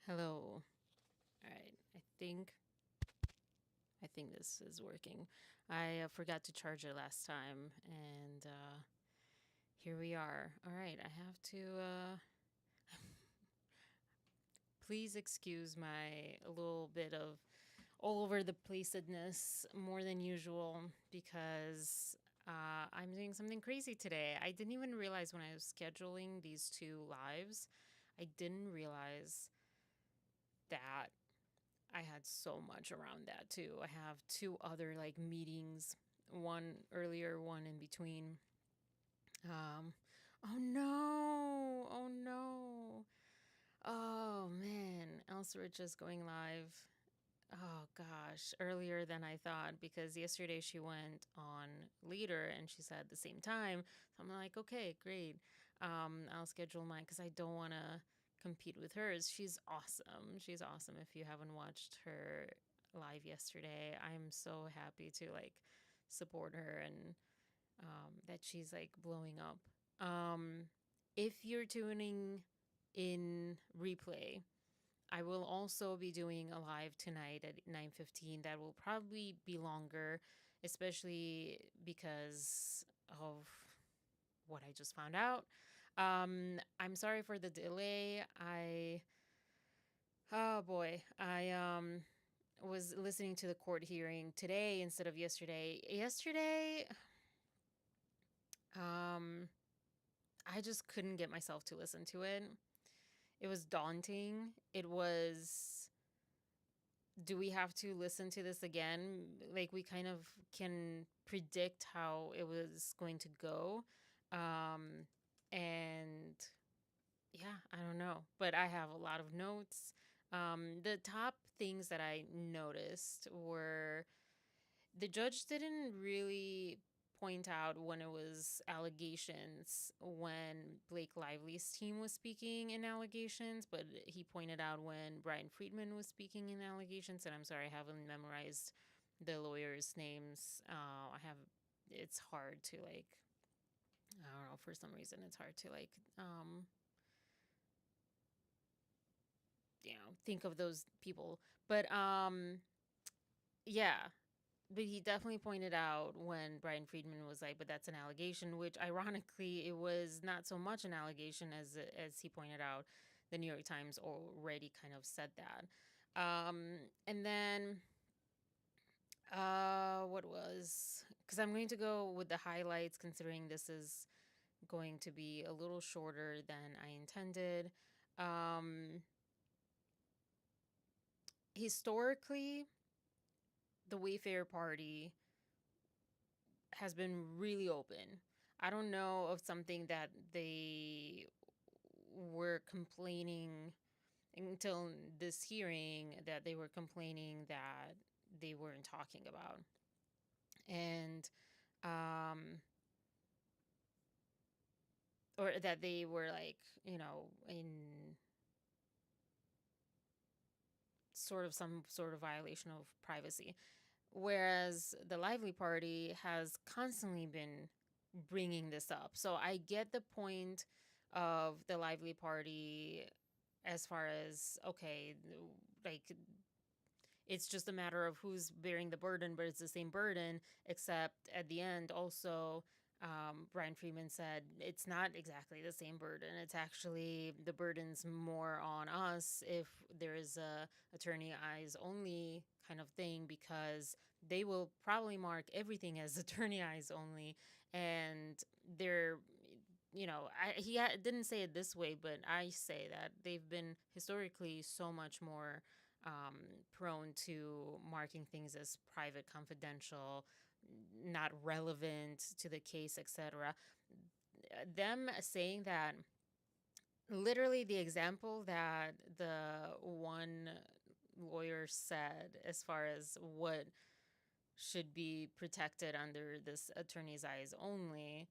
Hello. All right. I think this is working. I forgot to charge it last time, and here we are. All right. I have to. Please excuse my a little bit of all over the placedness more than usual because I'm doing something crazy today. I didn't even realize when I was scheduling these two lives. I didn't realize that I had so much around that too. I have two other like meetings, one earlier, one in between. Um, oh no, oh no, oh man, Elsrich is going live. Oh gosh, earlier than I thought because yesterday she went on later and she said the same time. So I'm like, okay, great. I'll schedule mine because I don't want to compete with hers. She's awesome. She's awesome. If you haven't watched her live yesterday, I'm so happy to like support her and that she's like blowing up. If you're tuning in replay, I will also be doing a live tonight at 9:15 that will probably be longer, especially because of what I just found out. I'm sorry for the delay. Oh boy, I was listening to the court hearing today instead of yesterday. Yesterday, um I just couldn't get myself to listen to it. It was daunting. It was, do we have to listen to this again? Like, we kind of can predict how it was going to go. Um, and yeah, I don't know. But I have a lot of notes. The top things that I noticed were the judge didn't really point out when it was allegations when Blake Lively's team was speaking in allegations, but he pointed out when Brian Friedman was speaking in allegations. And I'm sorry, I haven't memorized the lawyers' names. I have, it's hard to like, I don't know, for some reason, it's hard to like, think of those people. But yeah, but he definitely pointed out when Brian Friedman was like, "But that's an allegation," which ironically it was not so much an allegation as he pointed out. The New York Times already kind of said that. And then what was, because I'm going to go with the highlights considering this is going to be a little shorter than I intended. Um, Historically, the Wayfair Party has been really open. I don't know of something that they were complaining until this hearing that they were complaining that they weren't talking about. And or that they were like, in sort of some sort of violation of privacy. Whereas the Lively Party has constantly been bringing this up. So I get the point of the Lively Party as far as, okay, like it's just a matter of who's bearing the burden, but it's the same burden, except at the end also. Brian Freeman said it's not exactly the same burden. It's actually the burden's more on us if there is a attorney eyes only kind of thing because they will probably mark everything as attorney eyes only, and they're didn't say it this way, but I say that they've been historically so much more prone to marking things as private, confidential, not relevant to the case, etc. Them saying that, literally the example that the one lawyer said as far as what should be protected under this attorney's eyes only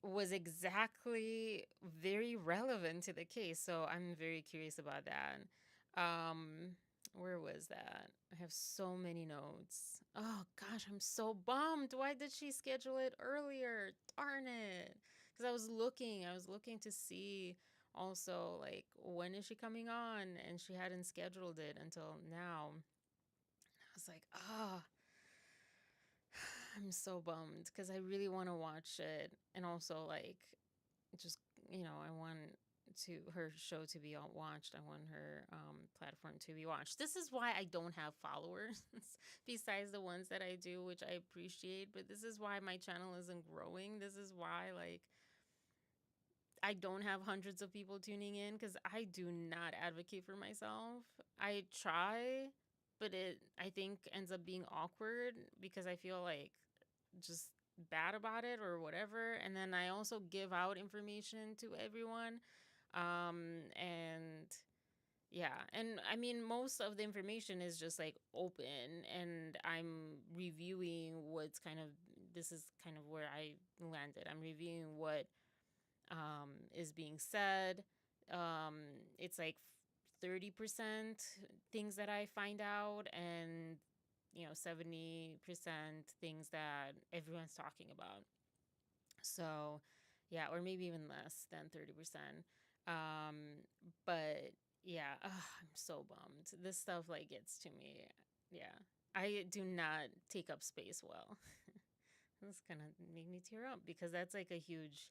was exactly very relevant to the case. So I'm very curious about that. Um, where was that? I have so many notes. Oh gosh, I'm so bummed. Why did she schedule it earlier? Darn it. Because I was looking to see Also, like, when is she coming on? And she hadn't scheduled it until now. I was like, ah, I'm so bummed because I really want to watch it. And also, like, just, I want her show to be watched. I want her platform to be watched. This is why I don't have followers besides the ones that I do, which I appreciate. But this is why my channel isn't growing. This is why, like, I don't have hundreds of people tuning in because I do not advocate for myself. I try, but it, I think, ends up being awkward because I feel like just bad about it or whatever. And then I also give out information to everyone. And yeah, and I mean, most of the information is just like open, and I'm reviewing what's kind of, this is kind of where I landed. I'm reviewing what is being said. Um, it's like 30% things that I find out, and 70% things that everyone's talking about. So, yeah, or maybe even less than 30%. But yeah, I'm so bummed. This stuff like gets to me. Yeah, I do not take up space well. This kind of made me tear up because that's like a huge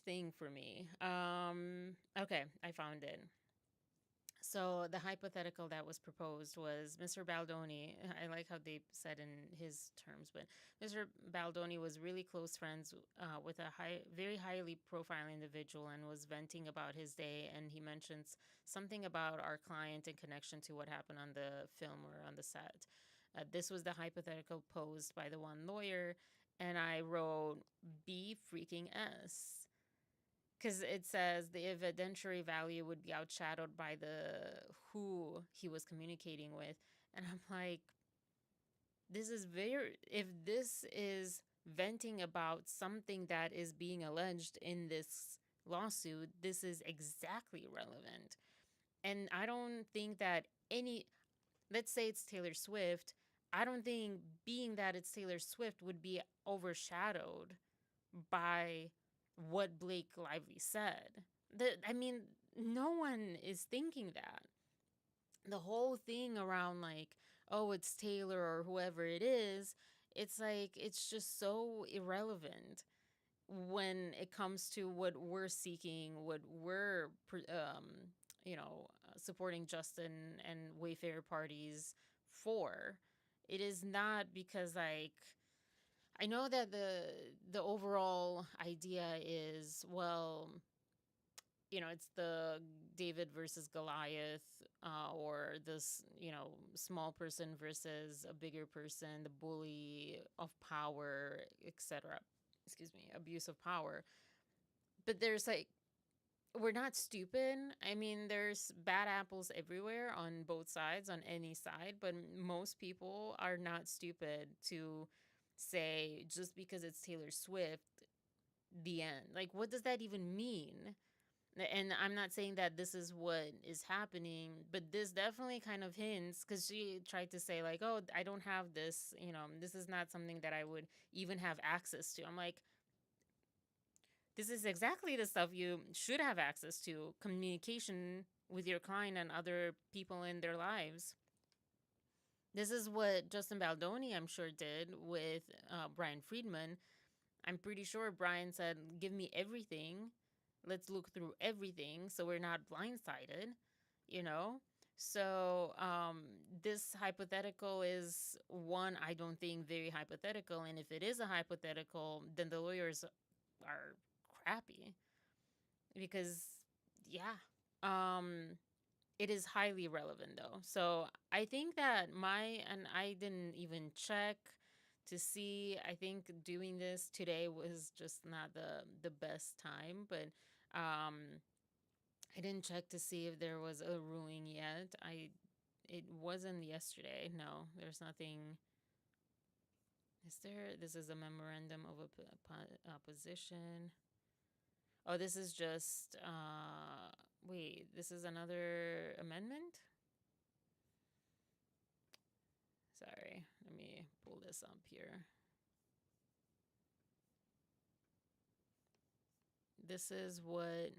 thing for me. Okay, I found it. So the hypothetical that was proposed was Mr. Baldoni. I like how they said in his terms, but Mr. Baldoni was really close friends with a very highly profile individual and was venting about his day. And he mentions something about our client in connection to what happened on the film or on the set. This was the hypothetical posed by the one lawyer, and I wrote B freaking S because it says the evidentiary value would be outshadowed by the who he was communicating with. And I'm like, this is very, if this is venting about something that is being alleged in this lawsuit, this is exactly relevant. And I don't think that any, let's say it's Taylor Swift, I don't think being that it's Taylor Swift would be overshadowed by what Blake Lively said. I mean, no one is thinking that. The whole thing around, like, oh, it's Taylor or whoever it is, it's like, it's just so irrelevant when it comes to what we're seeking, what we're, supporting Justin and Wayfair parties for. It is not because, like, I know that the overall idea is, well, it's the David versus Goliath, or this, small person versus a bigger person, the bully of power, etc. Excuse me, abuse of power. But there's like, we're not stupid. I mean, there's bad apples everywhere on both sides, on any side, but most people are not stupid to say just because it's Taylor Swift, the end. Like, what does that even mean? And I'm not saying that this is what is happening, but this definitely kind of hints, because she tried to say, like, oh, I don't have this, this is not something that I would even have access to. I'm like, this is exactly the stuff you should have access to: communication with your client and other people in their lives. This is what Justin Baldoni, I'm sure, did with Brian Friedman. I'm pretty sure Brian said, give me everything. Let's look through everything so we're not blindsided, you know? So this hypothetical is one, I don't think, very hypothetical. And if it is a hypothetical, then the lawyers are crappy because, yeah, it is highly relevant though. So I think that and I didn't even check to see. I think doing this today was just not the best time, but I didn't check to see if there was a ruling yet. It wasn't yesterday. No, there's nothing. Is there? This is a memorandum of opposition. Oh, this is just. Wait, this is another amendment. Sorry, let me pull this up here. This is what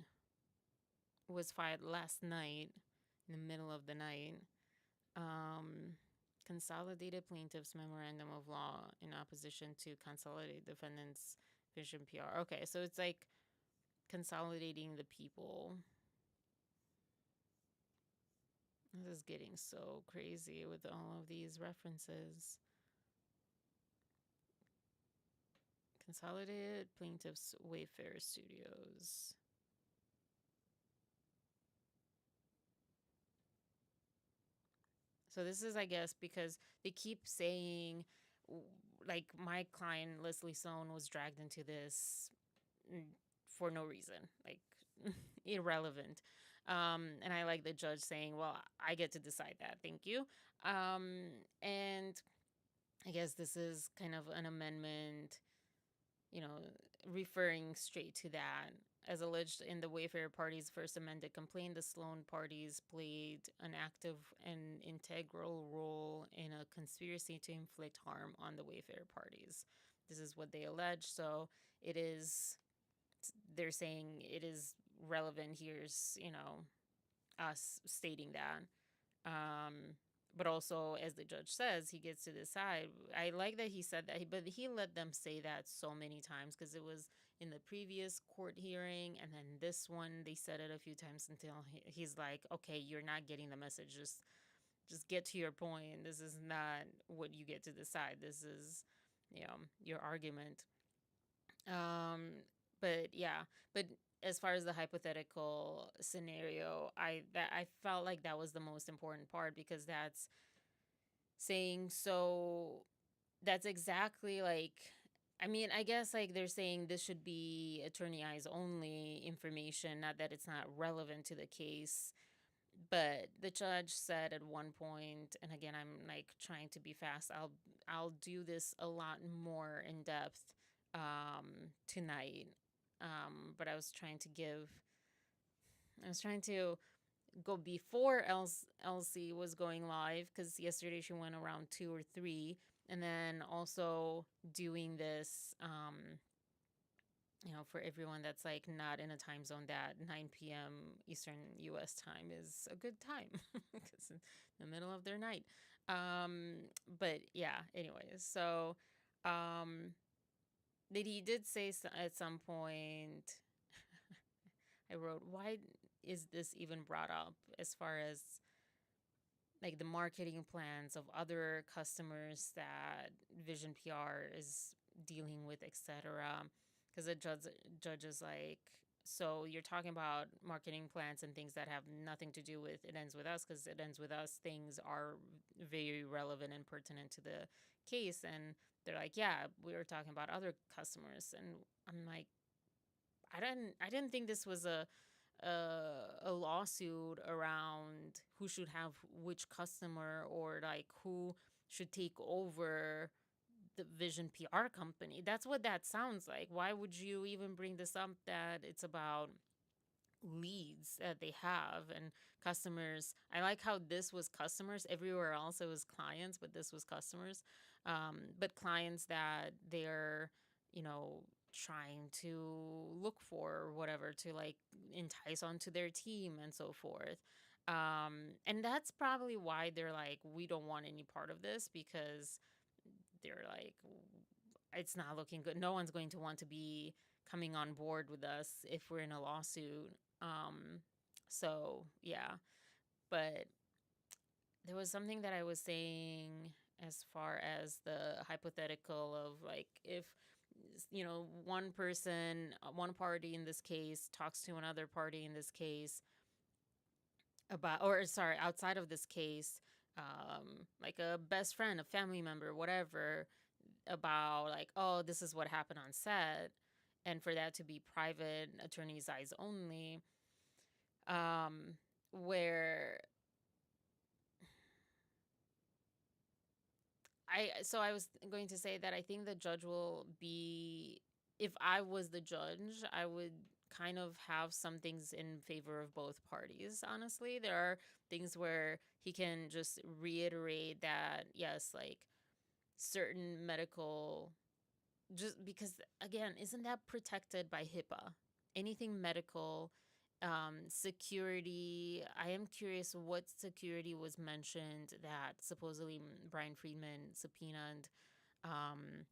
was filed last night, in the middle of the night. Um, Consolidated Plaintiffs Memorandum of Law in opposition to Consolidated Defendants Vision PR. Okay, so it's like consolidating the people. This is getting so crazy with all of these references. Consolidated Plaintiffs Wayfair Studios. So this is, I guess, because they keep saying, like, my client Leslie Sohn was dragged into this for no reason, like irrelevant. And I like the judge saying, "Well, I get to decide that. Thank you." And I guess this is kind of an amendment, you know, referring straight to that. As alleged in the Wayfair party's first amended complaint, the Sloan parties played an active and integral role in a conspiracy to inflict harm on the Wayfair parties. This is what they allege. So it is, they're saying it is relevant. Here's, us stating that. Um, but also, as the judge says, he gets to decide. I like that he said that, but he let them say that so many times because it was in the previous court hearing, and then this one they said it a few times until he's like, "Okay, you're not getting the message. Just get to your point. This is not what you get to decide. This is, your argument." Um, but yeah, but as far as the hypothetical scenario, I felt like that was the most important part because that's saying, so that's exactly like, I mean, I guess like they're saying this should be attorney eyes only information, not that it's not relevant to the case. But the judge said at one point, and again, I'm like trying to be fast. I'll do this a lot more in depth tonight. But I was trying to go before Elsie was going live because yesterday she went around 2 or 3, and then also doing this. For everyone that's like not in a time zone that 9 p.m. Eastern US time is a good time because in the middle of their night. But yeah, anyways, so he did say at some point, I wrote, why is this even brought up as far as like the marketing plans of other customers that Vision PR is dealing with, etc. Because the judge is like, so you're talking about marketing plans and things that have nothing to do with It Ends With Us, because It Ends With Us things are very relevant and pertinent to the case. And they're like, yeah, we were talking about other customers. And I'm like, I didn't think this was a lawsuit around who should have which customer, or like who should take over the Vision PR company. That's what that sounds like. Why would you even bring this up, that it's about leads that they have and customers? I like how this was customers. Everywhere else it was clients, but this was customers. But clients that they're, you know, trying to look for or whatever to like entice onto their team and so forth. And that's probably why they're like, we don't want any part of this, because they're like, it's not looking good. No one's going to want to be coming on board with us if we're in a lawsuit. So yeah, but there was something that I was saying as far as the hypothetical of like, if one person, one party in this case talks to another party in this case about, or sorry, outside of this case, like a best friend, a family member, whatever, about like, oh, this is what happened on set, and for that to be private, attorney's eyes only, where I was going to say that I think the judge will be, if I was the judge, I would kind of have some things in favor of both parties. Honestly, there are things where he can just reiterate that, yes, like certain medical, just because again, isn't that protected by HIPAA? anything medical, security. I am curious what security was mentioned that supposedly Brian Friedman subpoenaed. Um,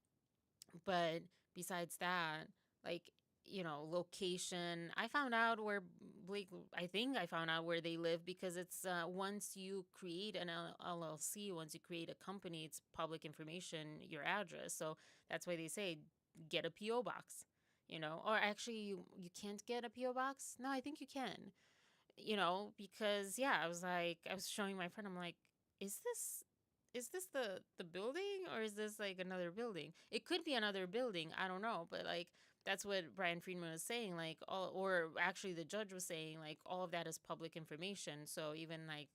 but besides that, like, location, I found out where Blake, I think I found out where they live because it's once you create an LLC, once you create a company, it's public information, your address. So that's why they say get a PO box, or actually you can't get a PO box. No, I think you can, because yeah, I was showing my friend, I'm like, is this the building, or is this like another building? It could be another building, I don't know, but like that's what Brian Friedman was saying, like all, or actually the judge was saying, like all of that is public information. So even like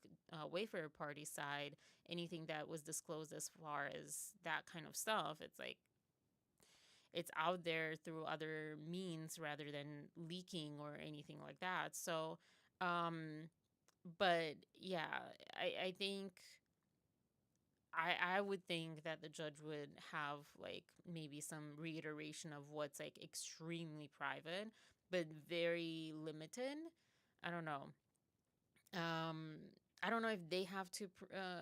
Wayfarer party side, anything that was disclosed as far as that kind of stuff, it's like it's out there through other means rather than leaking or anything like that. So um but yeah, I think I would think that the judge would have like maybe some reiteration of what's like extremely private, but very limited. I don't know. Um, I don't know if they have to,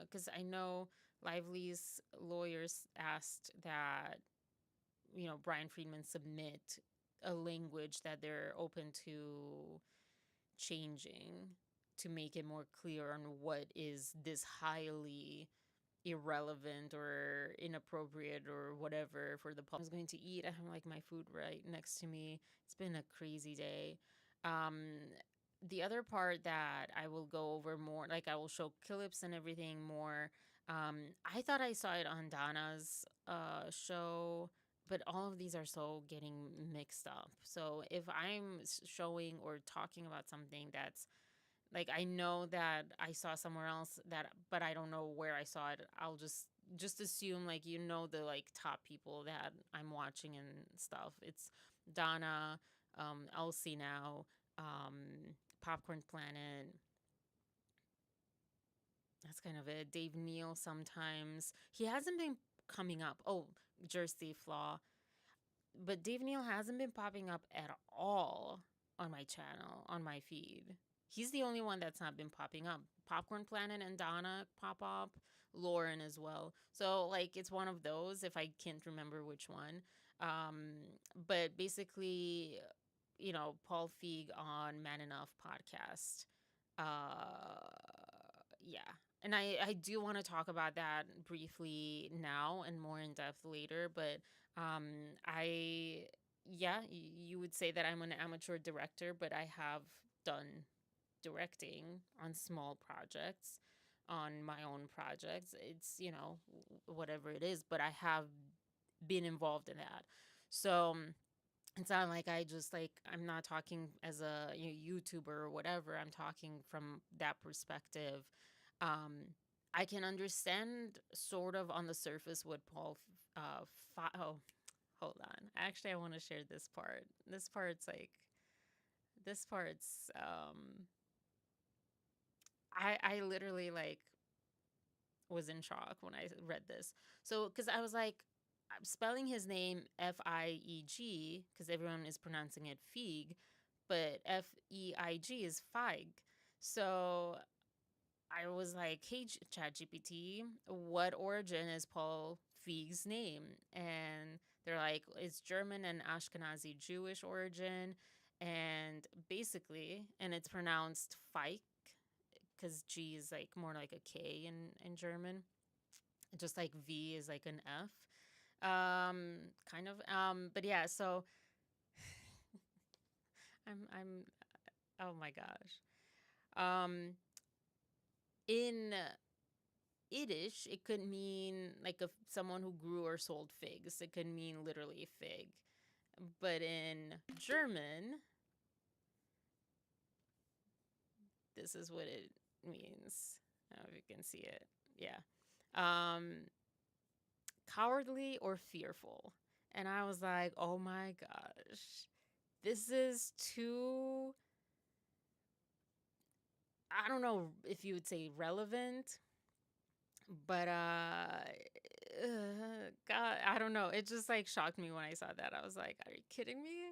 because I know Lively's lawyers asked that Brian Friedman submit a language that they're open to changing to make it more clear on what is this highly irrelevant or inappropriate or whatever for the public. I was going to eat. I have like my food right next to me. It's been a crazy day. Um, the other part that I will go over more, like I will show clips and everything more. I thought I saw it on Donna's show, but all of these are so getting mixed up. So if I'm showing or talking about something that's like I know that I saw somewhere else that, but I don't know where I saw it, I'll just assume like the like top people that I'm watching and stuff. It's Donna, Elsie now, Popcorn Planet. That's kind of it. Dave Neal sometimes. He hasn't been coming up. Oh, Jersey Flaw. But Dave Neal hasn't been popping up at all on my channel, on my feed. He's the only one that's not been popping up. Popcorn Planet and Donna pop up, Lauren as well. So like it's one of those if I can't remember which one. But basically, Paul Feig on Man Enough podcast. Yeah. And I do want to talk about that briefly now and more in depth later, but I, yeah, you would say that I'm an amateur director, but I have done directing on small projects, on my own projects. It's, whatever it is, but I have been involved in that. So it's not like I just like, I'm not talking as a YouTuber or whatever. I'm talking from that perspective. Um, I can understand sort of on the surface what oh, hold on. Actually, I want to share this part. This part's, I literally like was in shock when I read this. So, because I was like, I'm spelling his name Feig, because everyone is pronouncing it Feig, but Feig is Feig. So I was like, hey, ChatGPT, what origin is Paul Feig's name? And they're like, it's German and Ashkenazi Jewish origin. And basically, and it's pronounced Feig because G is like more like a K in German, just like V is like an F. Kind of. But yeah, so I'm oh my gosh. Um, in Yiddish, it could mean like someone who grew or sold figs. It could mean literally a fig. But in German, this is what it means. I don't know if you can see it. Yeah. Um, cowardly or fearful. And I was like, oh my gosh, this is too, I don't know if you would say relevant, but God, I don't know. It just like shocked me when I saw that. I was like, are you kidding me?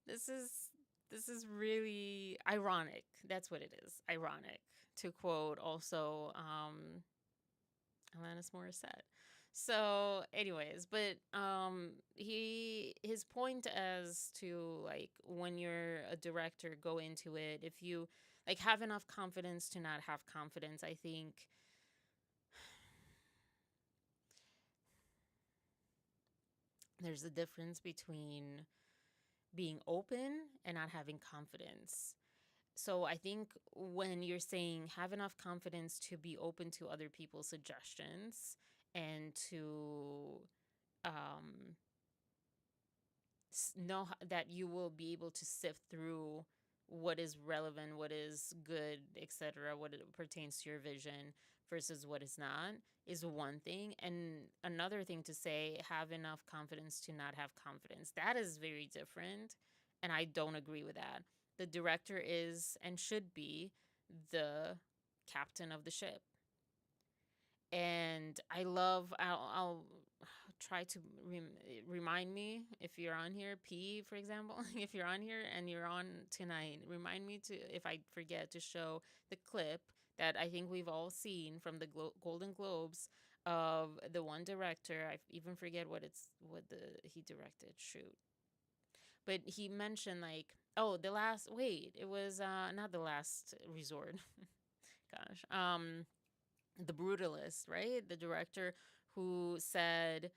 This is This is really ironic. That's what it is. Ironic. To quote also Alanis Morissette. So, anyways, but his point as to like when you're a director, go into it. If you like have enough confidence to not have confidence, I think there's a difference between being open and not having confidence. So I think when you're saying have enough confidence to be open to other people's suggestions and to um, know that you will be able to sift through what is relevant, what is good, etc., what it pertains to your vision versus what is not is one thing. And another thing to say, have enough confidence to not have confidence. That is very different. And I don't agree with that. The director is and should be the captain of the ship. And I'll try to remind me if you're on here, P, for example, if you're on here and you're on tonight, remind me to, if I forget, to show the clip that I think we've all seen from the Golden Globes of the one director. I even forget what he directed. Shoot. But he mentioned like, oh, it was not The Last Resort. Gosh. The Brutalist, right? The director who said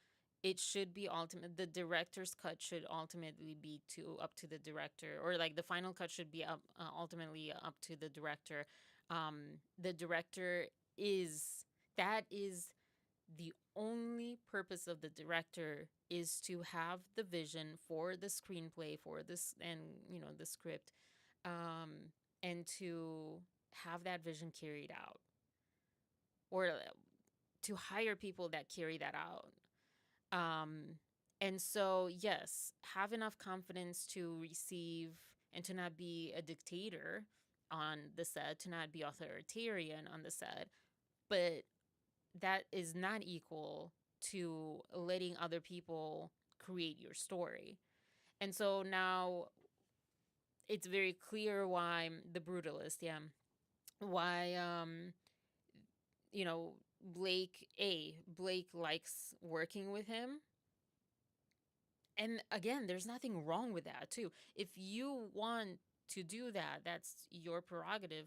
it should be ultimate. The director's cut should ultimately be to up to the director, or like the final cut should be up ultimately up to the director. The director is that is the only purpose of the director is to have the vision for the screenplay for this and the script, and to have that vision carried out or to hire people that carry that out. Um, and so, yes, have enough confidence to receive and to not be a dictator on the set, to not be authoritarian on the set. But that is not equal to letting other people create your story. And so now it's very clear why the Brutalist, yeah, why you know, Blake likes working with him. And again, there's nothing wrong with that, too. If you want to do that, that's your prerogative,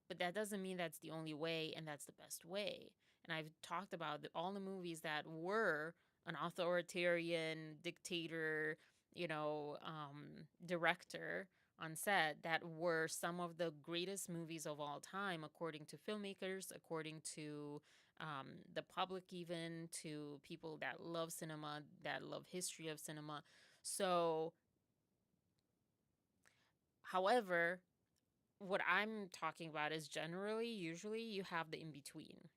but that doesn't mean that's the only way and that's the best way. And I've talked about all the movies that were an authoritarian dictator, director on set that were some of the greatest movies of all time, according to filmmakers, according to the public, even to people that love cinema, that love history of cinema. So, however, what I'm talking about is generally, usually, you have the in between.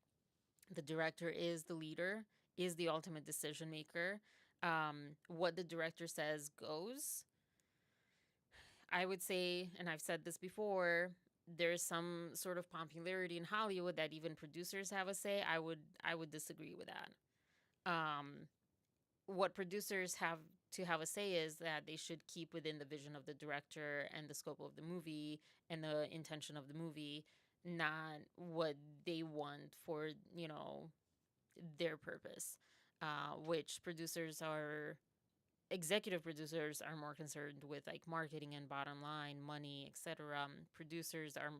The director is the leader, is the ultimate decision maker. What the director says goes. I would say, and I've said this before, there's some sort of popularity in Hollywood that even producers have a say. I would disagree with that. What producers have to have a say is that they should keep within the vision of the director and the scope of the movie and the intention of the movie, not what they want for their purpose. Which producers are executive producers are more concerned with like marketing and bottom line, money, etc. Producers are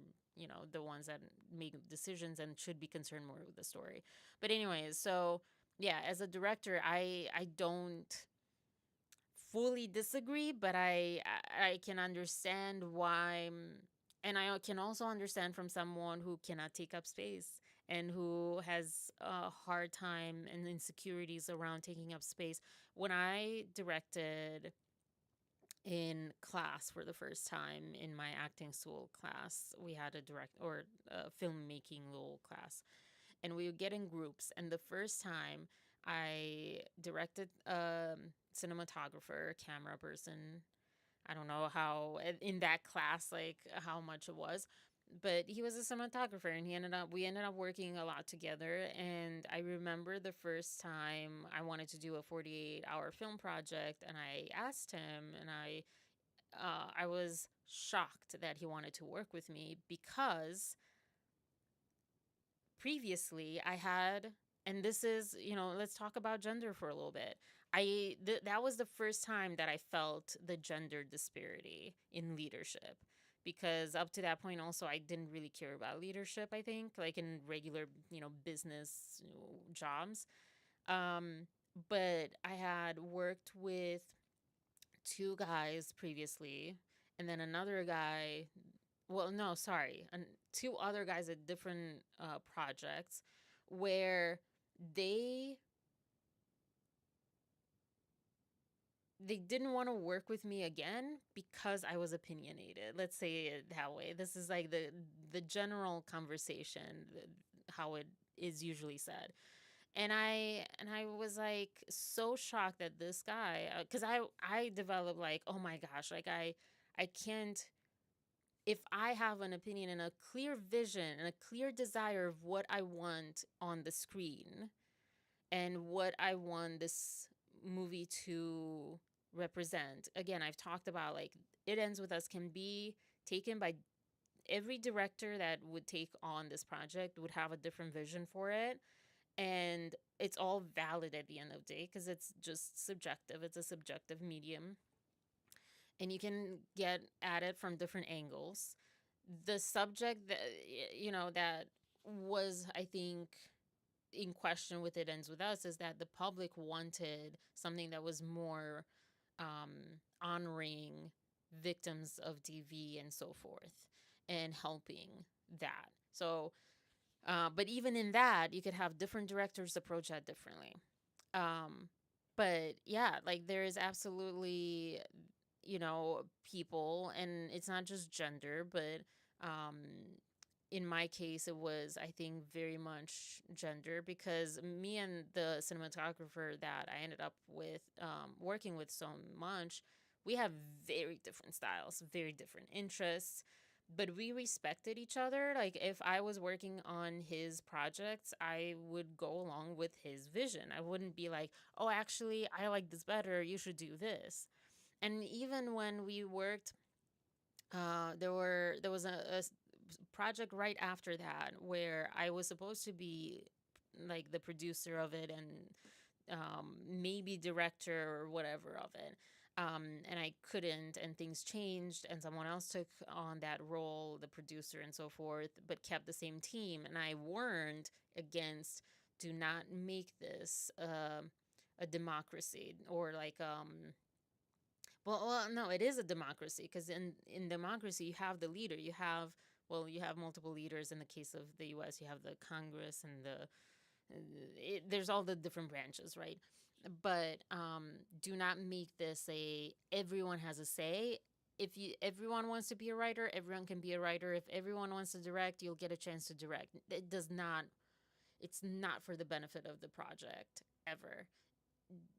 the ones that make decisions and should be concerned more with the story. But anyways, so yeah, as a director, I don't fully disagree, but I can understand why, and I can also understand from someone who cannot take up space and who has a hard time and insecurities around taking up space. When I directed in class for the first time in my acting school class, we had a filmmaking little class, and we would get in groups. And the first time I directed a cinematographer, camera person. I don't know how in that class, like how much it was, but he was a cinematographer, and we ended up working a lot together. And I remember the first time I wanted to do a 48-hour film project, and I asked him, and I was shocked that he wanted to work with me because previously I had, and this is, let's talk about gender for a little bit. That was the first time that I felt the gender disparity in leadership, because up to that point also I didn't really care about leadership, I think, like in regular, business jobs. Um but I had worked with two guys previously, and then another guy, well, no, sorry, and two other guys at different projects, where they they didn't want to work with me again because I was opinionated. Let's say it that way. This is like the general conversation, how it is usually said. And I was like so shocked that this guy, cuz I developed like, oh my gosh, like I can't, if I have an opinion and a clear vision and a clear desire of what I want on the screen and what I want this movie to represent. Again, I've talked about like It Ends With Us can be taken by every director that would take on this project would have a different vision for it, and it's all valid at the end of the day because it's just subjective. It's a subjective medium, and you can get at it from different angles. The subject that that was, I think, in question with It Ends With Us is that the public wanted something that was more honoring victims of DV and so forth, and helping that. So, but even in that, you could have different directors approach that differently. Um, but yeah, like there is absolutely, people, and it's not just gender, but um, in my case, it was, I think, very much gender, because me and the cinematographer that I ended up with, working with so much, we have very different styles, very different interests, but we respected each other. Like, if I was working on his projects, I would go along with his vision. I wouldn't be like, oh, actually, I like this better. You should do this. And even when we worked, there was a project right after that where I was supposed to be like the producer of it, and maybe director or whatever of it. And I couldn't, and things changed, and someone else took on that role, the producer and so forth, but kept the same team. And I warned against, do not make this a democracy, or like well, no, it is a democracy, because in democracy you have the leader. You have, well, you have multiple leaders. In the case of the U.S., you have the Congress and there's all the different branches, right? But do not make this a everyone has a say. If everyone wants to be a writer, everyone can be a writer. If everyone wants to direct, you'll get a chance to direct. It does not. It's not for the benefit of the project ever.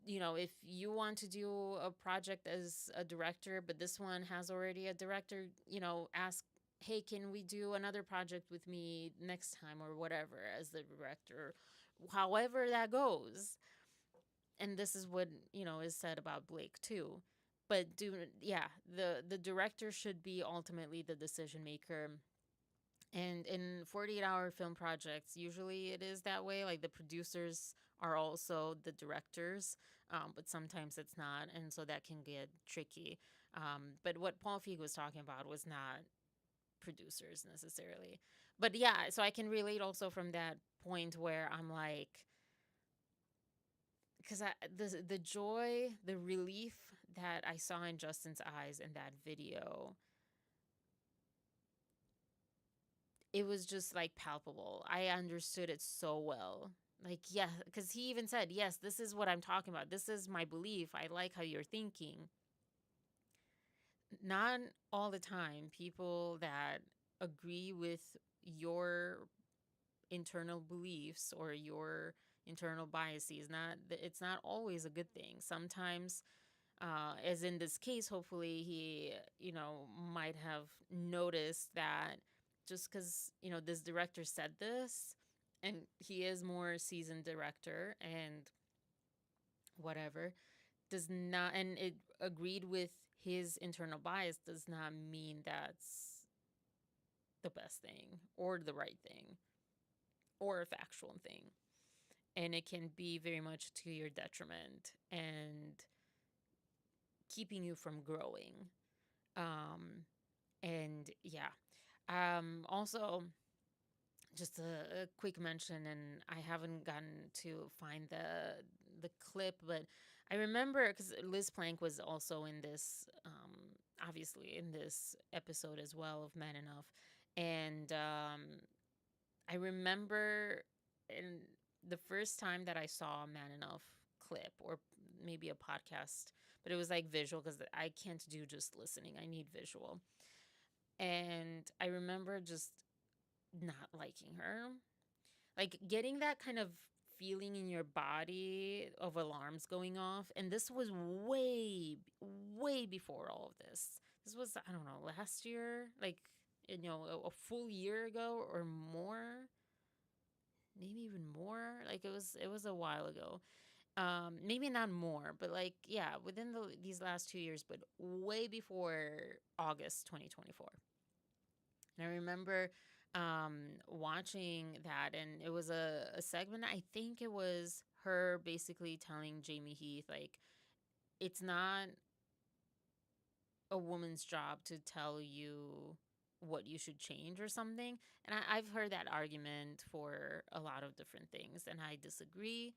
If you want to do a project as a director, but this one has already a director, ask, hey, can we do another project with me next time or whatever as the director, however that goes. And this is what, is said about Blake too. But yeah, the director should be ultimately the decision maker. And in 48-hour film projects, usually it is that way. Like the producers are also the directors, but sometimes it's not. And so that can get tricky. But what Paul Feig was talking about was not producers necessarily. But yeah, so I can relate also from that point where I'm like, because the joy, the relief that I saw in Justin's eyes in that video, it was just like palpable. I understood it so well. Like, yeah, because he even said, yes, this is what I'm talking about. This is my belief. I like how you're thinking. Not all the time, people that agree with your internal beliefs or your internal biases, it's not always a good thing. Sometimes, as in this case, hopefully he, might have noticed that just because, this director said this, and he is more seasoned director and whatever, does not, and it agreed with his internal bias does not mean that's the best thing or the right thing or a factual thing. And it can be very much to your detriment and keeping you from growing. And yeah. Also, just a quick mention, and I haven't gotten to find the clip, but I remember because Liz Plank was also in this, obviously in this episode as well of Man Enough, and I remember in the first time that I saw a Man Enough clip or maybe a podcast, but it was like visual because I can't do just listening. I need visual. And I remember just not liking her. Like getting that kind of feeling in your body of alarms going off. And this was way before all of this. This was, I don't know, last year, like, a full year ago or more, maybe even more. Like it was a while ago. Maybe not more, but like, yeah, within these last 2 years, but way before August 2024. And I remember watching that, and it was a segment. I think it was her basically telling Jamie Heath, like, it's not a woman's job to tell you what you should change or something. And I've heard that argument for a lot of different things, and I disagree.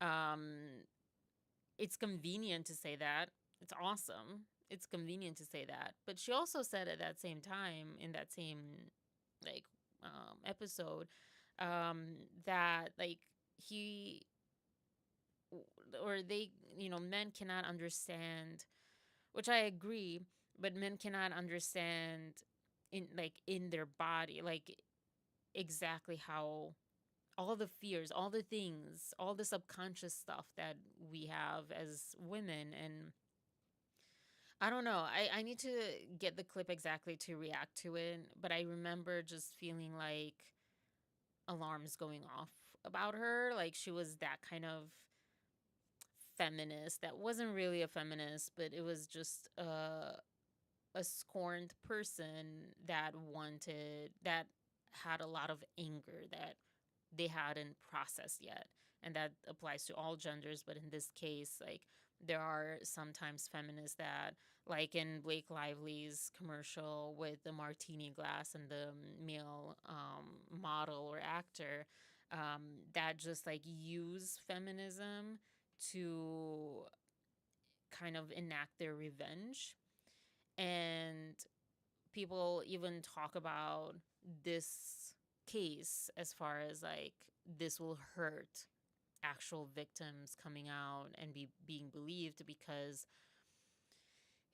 Um, it's convenient to say that. It's awesome. It's convenient to say that. But she also said at that same time, in that same like episode, that like he or they, men cannot understand, which I agree, but men cannot understand in their body, like exactly how all the fears, all the things, all the subconscious stuff that we have as women. And I don't know. I need to get the clip exactly to react to it, but I remember just feeling like alarms going off about her. Like she was that kind of feminist that wasn't really a feminist, but it was just a scorned person that that had a lot of anger that they hadn't processed yet. And that applies to all genders, but in this case, like, there are sometimes feminists that, like in Blake Lively's commercial with the martini glass and the male model or actor, that just like use feminism to kind of enact their revenge. And people even talk about this case as far as like this will hurt actual victims coming out and being believed, because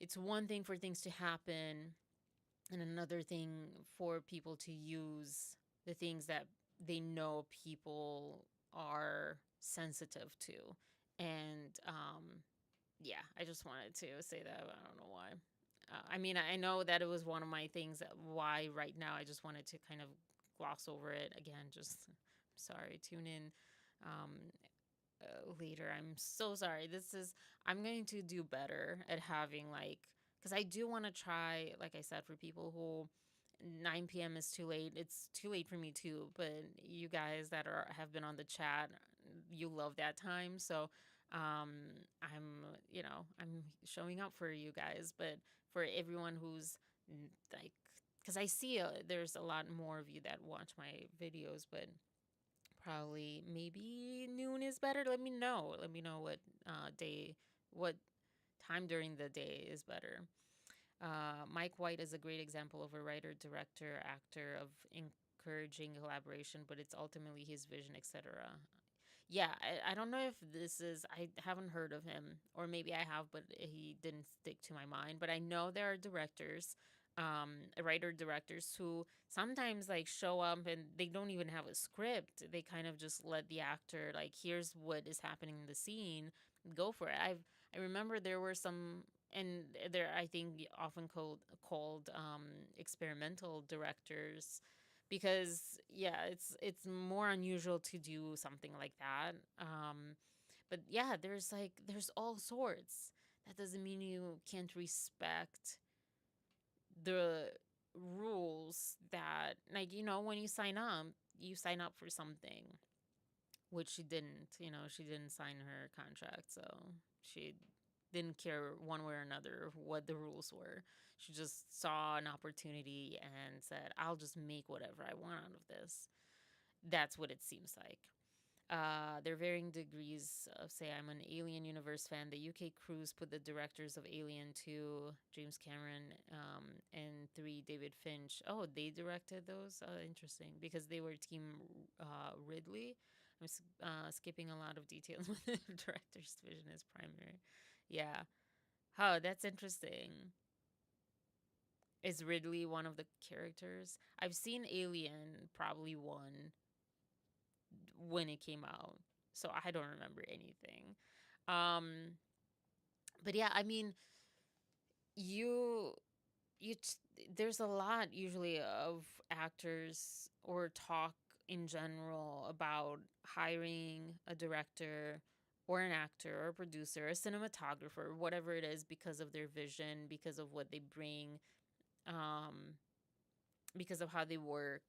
it's one thing for things to happen and another thing for people to use the things that they know people are sensitive to. And yeah, I just wanted to say that. I don't know why. I mean, I know that it was one of my things that why right now I just wanted to kind of gloss over it again. Just sorry, tune in um, later. I'm so sorry. I'm going to do better at having like, because I do want to try, like I said, for people who 9 p.m. is too late. It's too late for me too, but you guys that have been on the chat, you love that time. So I'm showing up for you guys, but for everyone who's like, because I see there's a lot more of you that watch my videos, but probably maybe noon is better. Let me know. Let me know what time during the day is better. Mike White is a great example of a writer, director, actor of encouraging collaboration, but it's ultimately his vision, etc. Yeah, I don't know if I haven't heard of him, or maybe I have, but he didn't stick to my mind. But I know there are directors, writer directors who sometimes like show up and they don't even have a script. They kind of just let the actor, like, here's what is happening in the scene, go for it. I remember there were some, and they're, I think, often called experimental directors, because yeah, it's more unusual to do something like that. But yeah, there's all sorts. that doesn't mean you can't respect the rules that, like, when you sign up for something, which she didn't. She didn't sign her contract, so she didn't care one way or another what the rules were. She just saw an opportunity and said, I'll just make whatever I want out of this. That's what it seems like. There are varying degrees of, say, I'm an Alien Universe fan. The UK crews put the directors of Alien 2, James Cameron, and 3, David Finch. Oh, they directed those? Interesting. Because they were Team Ridley. I'm skipping a lot of details when the director's vision is primary. Yeah. Oh, that's interesting. Is Ridley one of the characters? I've seen Alien probably one when it came out, so I don't remember anything. Um, but yeah, I mean, you there's a lot usually of actors or talk in general about hiring a director or an actor or a producer, a cinematographer, whatever it is, because of their vision, because of what they bring, um, because of how they work,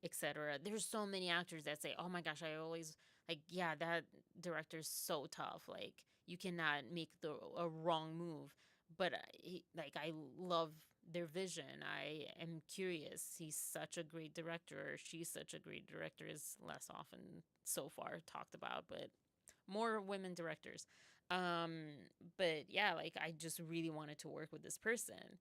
etc. There's so many actors that say, "Oh my gosh, I always like, yeah, that director's so tough. Like, you cannot make a wrong move." But like, I love their vision. I am curious. He's such a great director. Or she's such a great director. Is less often so far talked about, but more women directors. But yeah, like, I just really wanted to work with this person,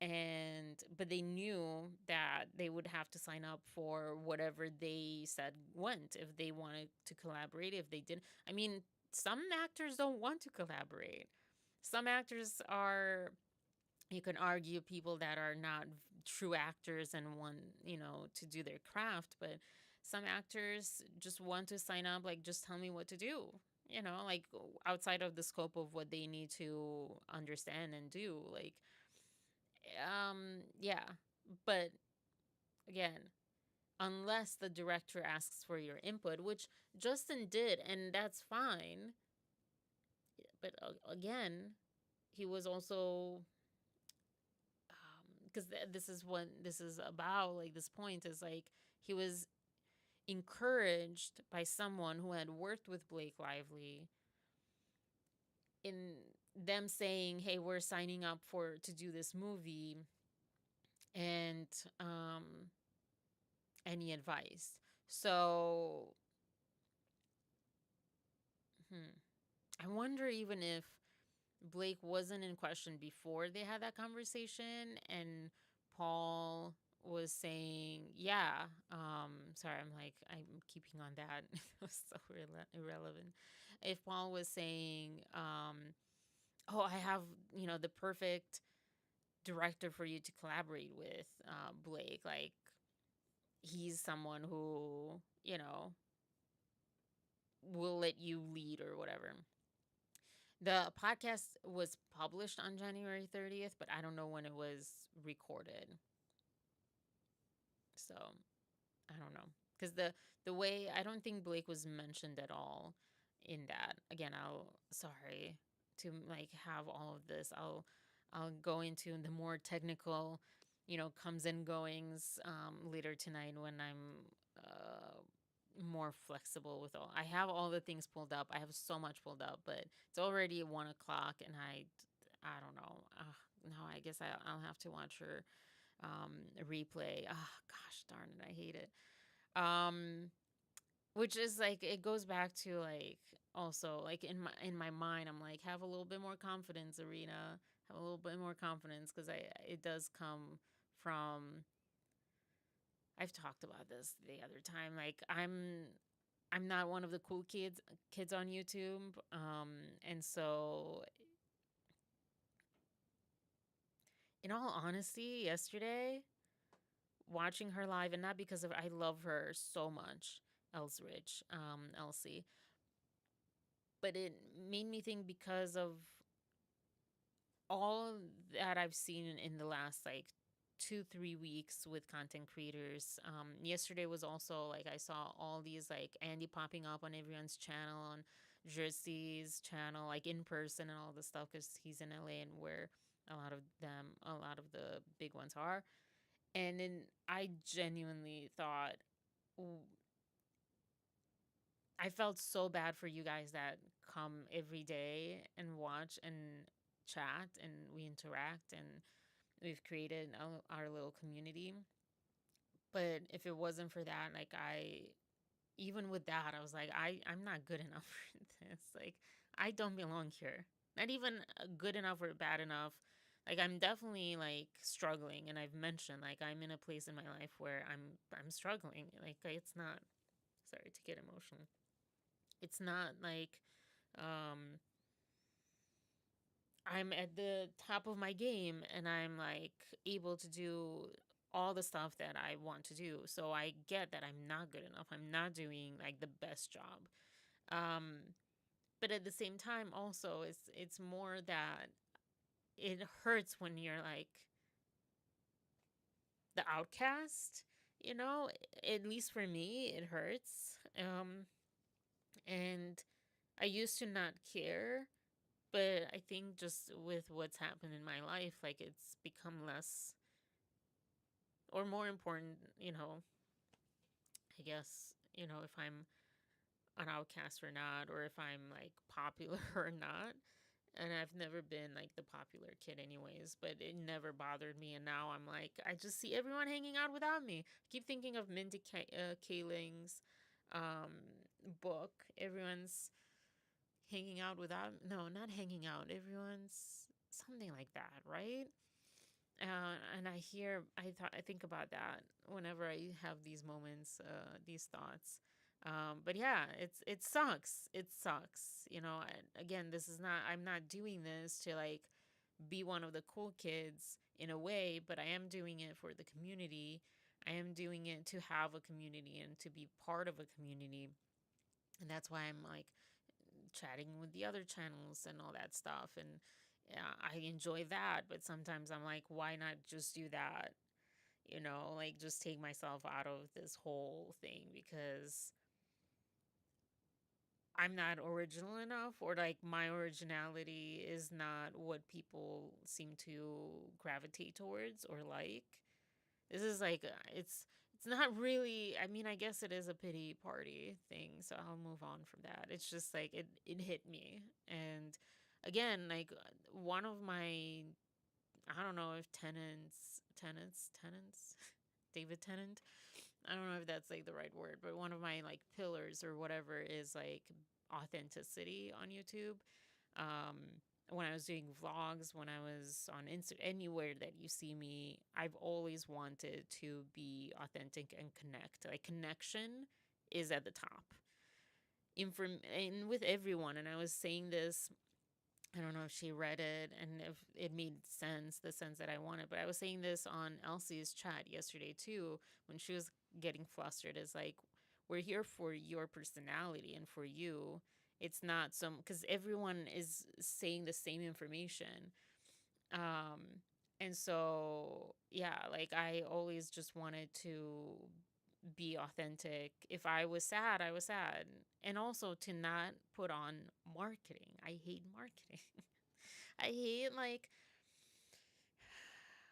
and but they knew that they would have to sign up for whatever they said went. If they wanted to collaborate, if they didn't, I mean, some actors don't want to collaborate. Some actors are, you can argue, people that are not true actors and want, to do their craft, but some actors just want to sign up, like, just tell me what to do, like, outside of the scope of what they need to understand and do, like, yeah. But again, unless the director asks for your input, which Justin did, and that's fine. But again, he was also, because this is what this is about. Like, this point is like, he was encouraged by someone who had worked with Blake Lively, in them saying, "Hey, we're signing up for to do this movie," and any advice. So, I wonder even if Blake wasn't in question before they had that conversation, and Paul was saying, yeah, sorry, I'm keeping on that. It was so irrelevant. If Paul was saying, oh, I have, the perfect director for you to collaborate with, Blake, like, he's someone who, will let you lead or whatever. The podcast was published on January 30th, but I don't know when it was recorded. So I don't know. Because the way, I don't think Blake was mentioned at all in that. Again, sorry to, like, have all of this. I'll go into the more technical, comes and goings, later tonight, when I'm more flexible with all. I have all the things pulled up. I have so much pulled up, but it's already 1 o'clock, and I don't know. No, I guess I'll have to watch her replay. Oh gosh, darn it, I hate it. Which is like, it goes back to, like, also, like, in my mind, I'm like, have a little bit more confidence, Arena. Have a little bit more confidence, because it does come from. I've talked about this the other time. Like, I'm not one of the cool kids on YouTube. And so, in all honesty, yesterday, watching her live, and not because of, I love her so much, Elsie, but it made me think, because of all that I've seen in the last, like, 2-3 weeks with content creators. Yesterday was also like, I saw all these, like, Andy popping up on everyone's channel on Jerseys channel, like in person and all the stuff, because he's in LA and where a lot of the big ones are. And then I genuinely thought, I felt so bad for you guys that come every day and watch and chat and we interact and we've created our little community. But if it wasn't for that, like even with that, I was like, I'm not good enough for this. Like, I don't belong here. Not even good enough or bad enough. Like, I'm definitely like struggling, and I've mentioned like I'm in a place in my life where I'm struggling. Like, it's not. Sorry to get emotional. It's not like um I'm at the top of my game and I'm like able to do all the stuff that I want to do. So I get that I'm not good enough. I'm not doing like the best job. Um but at the same time also it's more that it hurts when you're like the outcast, you know? At least for me it hurts. And I used to not care, but I think just with what's happened in my life, like it's become less or more important, I guess, if I'm an outcast or not, or if I'm like popular or not. And I've never been like the popular kid, anyways, but it never bothered me. And now I'm like, I just see everyone hanging out without me. I keep thinking of Kaling's um, book. Everyone's hanging out without, no, not hanging out. Everyone's something like that, right? And I think about that whenever I have these moments, these thoughts. But yeah, it sucks. It sucks. Again, I'm not doing this to like be one of the cool kids in a way, but I am doing it for the community. I am doing it to have a community and to be part of a community. And that's why I'm like chatting with the other channels and all that stuff. And yeah, I enjoy that, but sometimes I'm like, why not just do that? Like just take myself out of this whole thing because I'm not original enough, or like my originality is not what people seem to gravitate towards or like. This is like it's not really, I mean, I guess it is a pity party thing, so I'll move on from that. It's just like it hit me. And again, like one of my, I don't know if tenants David Tennant. I don't know if that's like the right word, but one of my like pillars or whatever is like authenticity on YouTube. Um, when I was doing vlogs, when I was on Insta, anywhere that you see me, I've always wanted to be authentic and connect. Like connection is at the top. And with everyone, and I was saying this, I don't know if she read it and if it made sense, the sense that I wanted. But I was saying this on Elsie's chat yesterday too, when she was getting flustered. Is like, we're here for your personality and for you. It's not some, because everyone is saying the same information. Um, and so, yeah, like I always just wanted to be authentic. If I was sad, I was sad. And also to not put on marketing. I hate marketing. I hate like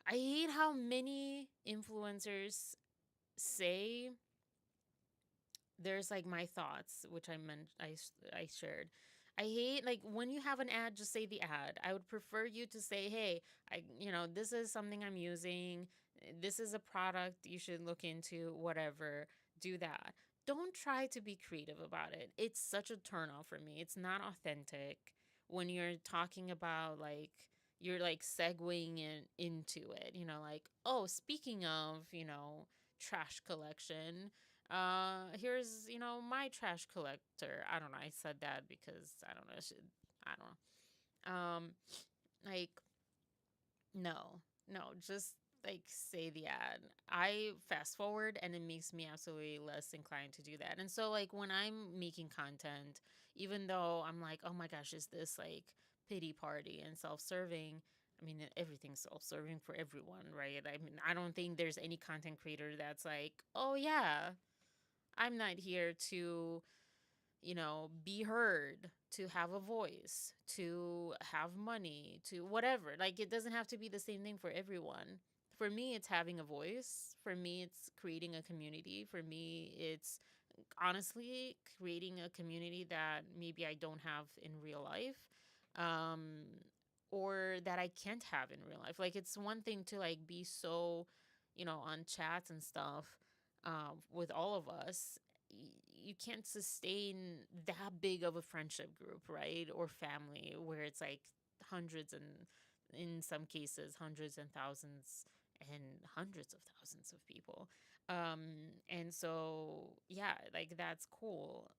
I hate how many influencers say there's like my thoughts, which I shared. I hate like when you have an ad, just say the ad. I would prefer you to say, "Hey, this is something I'm using. This is a product you should look into, whatever." Do that. Don't try to be creative about it. It's such a turnoff for me. It's not authentic when you're talking about like you're like segueing into it, like, "Oh, speaking of, trash collection, here's my trash collector." I don't know, I said that because I don't know, I don't know, like, no, just like say the ad. I fast forward and it makes me absolutely less inclined to do that. And so like when I'm making content, even though I'm like, oh my gosh, is this like pity party and self-serving, I mean, everything's self-serving for everyone, right? I mean, I don't think there's any content creator that's like, oh yeah, I'm not here to, be heard, to have a voice, to have money, to whatever. Like, it doesn't have to be the same thing for everyone. For me, it's having a voice. For me, it's creating a community. For me, it's honestly creating a community that maybe I don't have in real life. Um, or that I can't have in real life. Like, it's one thing to like be so, on chats and stuff, with all of us. You can't sustain that big of a friendship group, right? Or family where it's like hundreds, and in some cases hundreds and thousands and hundreds of thousands of people. And so yeah, like that's cool.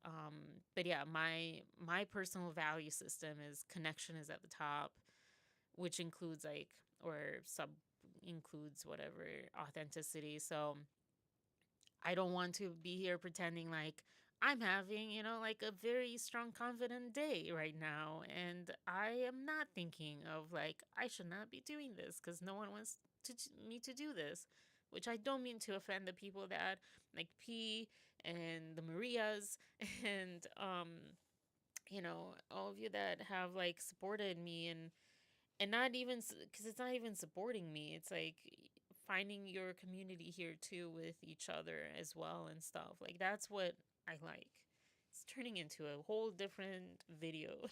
But yeah, my personal value system is connection is at the top, which includes like, or sub includes whatever, authenticity. So I don't want to be here pretending like I'm having, like a very strong, confident day right now. And I am not thinking of like, I should not be doing this because no one wants me to do this. Which I don't mean to offend the people that like P and the Marias and, all of you that have like supported me, and not even because it's not even supporting me. It's like finding your community here too with each other as well and stuff. Like that's what I like. It's turning into a whole different video.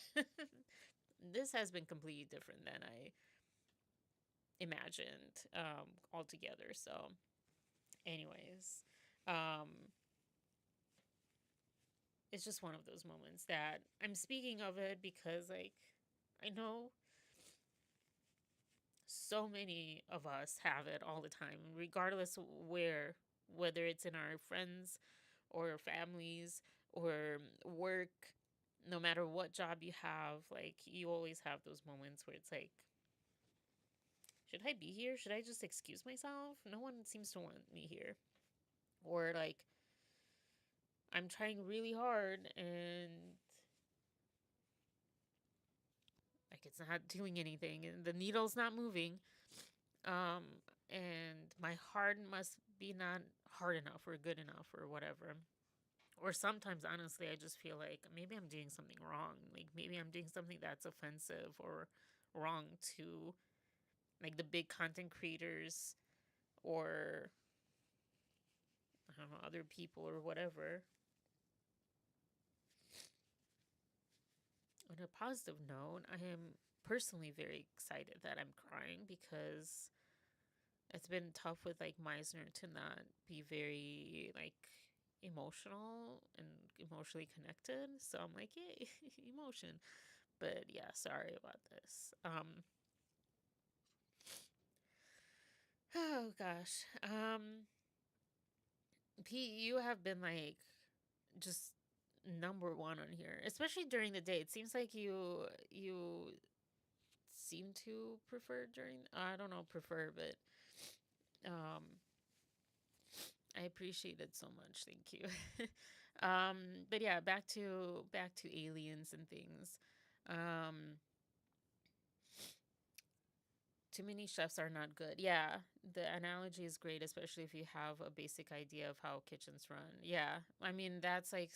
This has been completely different than I imagined, altogether. So, anyways, um, it's just one of those moments that I'm speaking of it because, like, I know so many of us have it all the time, regardless of whether it's in our friends or families or work, no matter what job you have, like you always have those moments where it's like, should I be here? Should I just excuse myself? No one seems to want me here. Or like, I'm trying really hard and like it's not doing anything and the needle's not moving. Um, and my heart must be not hard enough or good enough or whatever. Or sometimes, honestly, I just feel like maybe I'm doing something wrong. Like maybe I'm doing something that's offensive or wrong to like the big content creators or I don't know, other people or whatever. On a positive note, I am personally very excited that I'm crying because it's been tough with like Meisner to not be very like emotional and emotionally connected. So I'm like, yay, emotion. But yeah, sorry about this. Oh gosh. Pete, you have been like just number one on here, especially during the day. It seems like you seem to prefer during I don't know prefer, but um I appreciate it so much. Thank you. But yeah, back to aliens and things. Um, Too many chefs are not good. Yeah, the analogy is great, especially if you have a basic idea of how kitchens run. Yeah, I mean that's like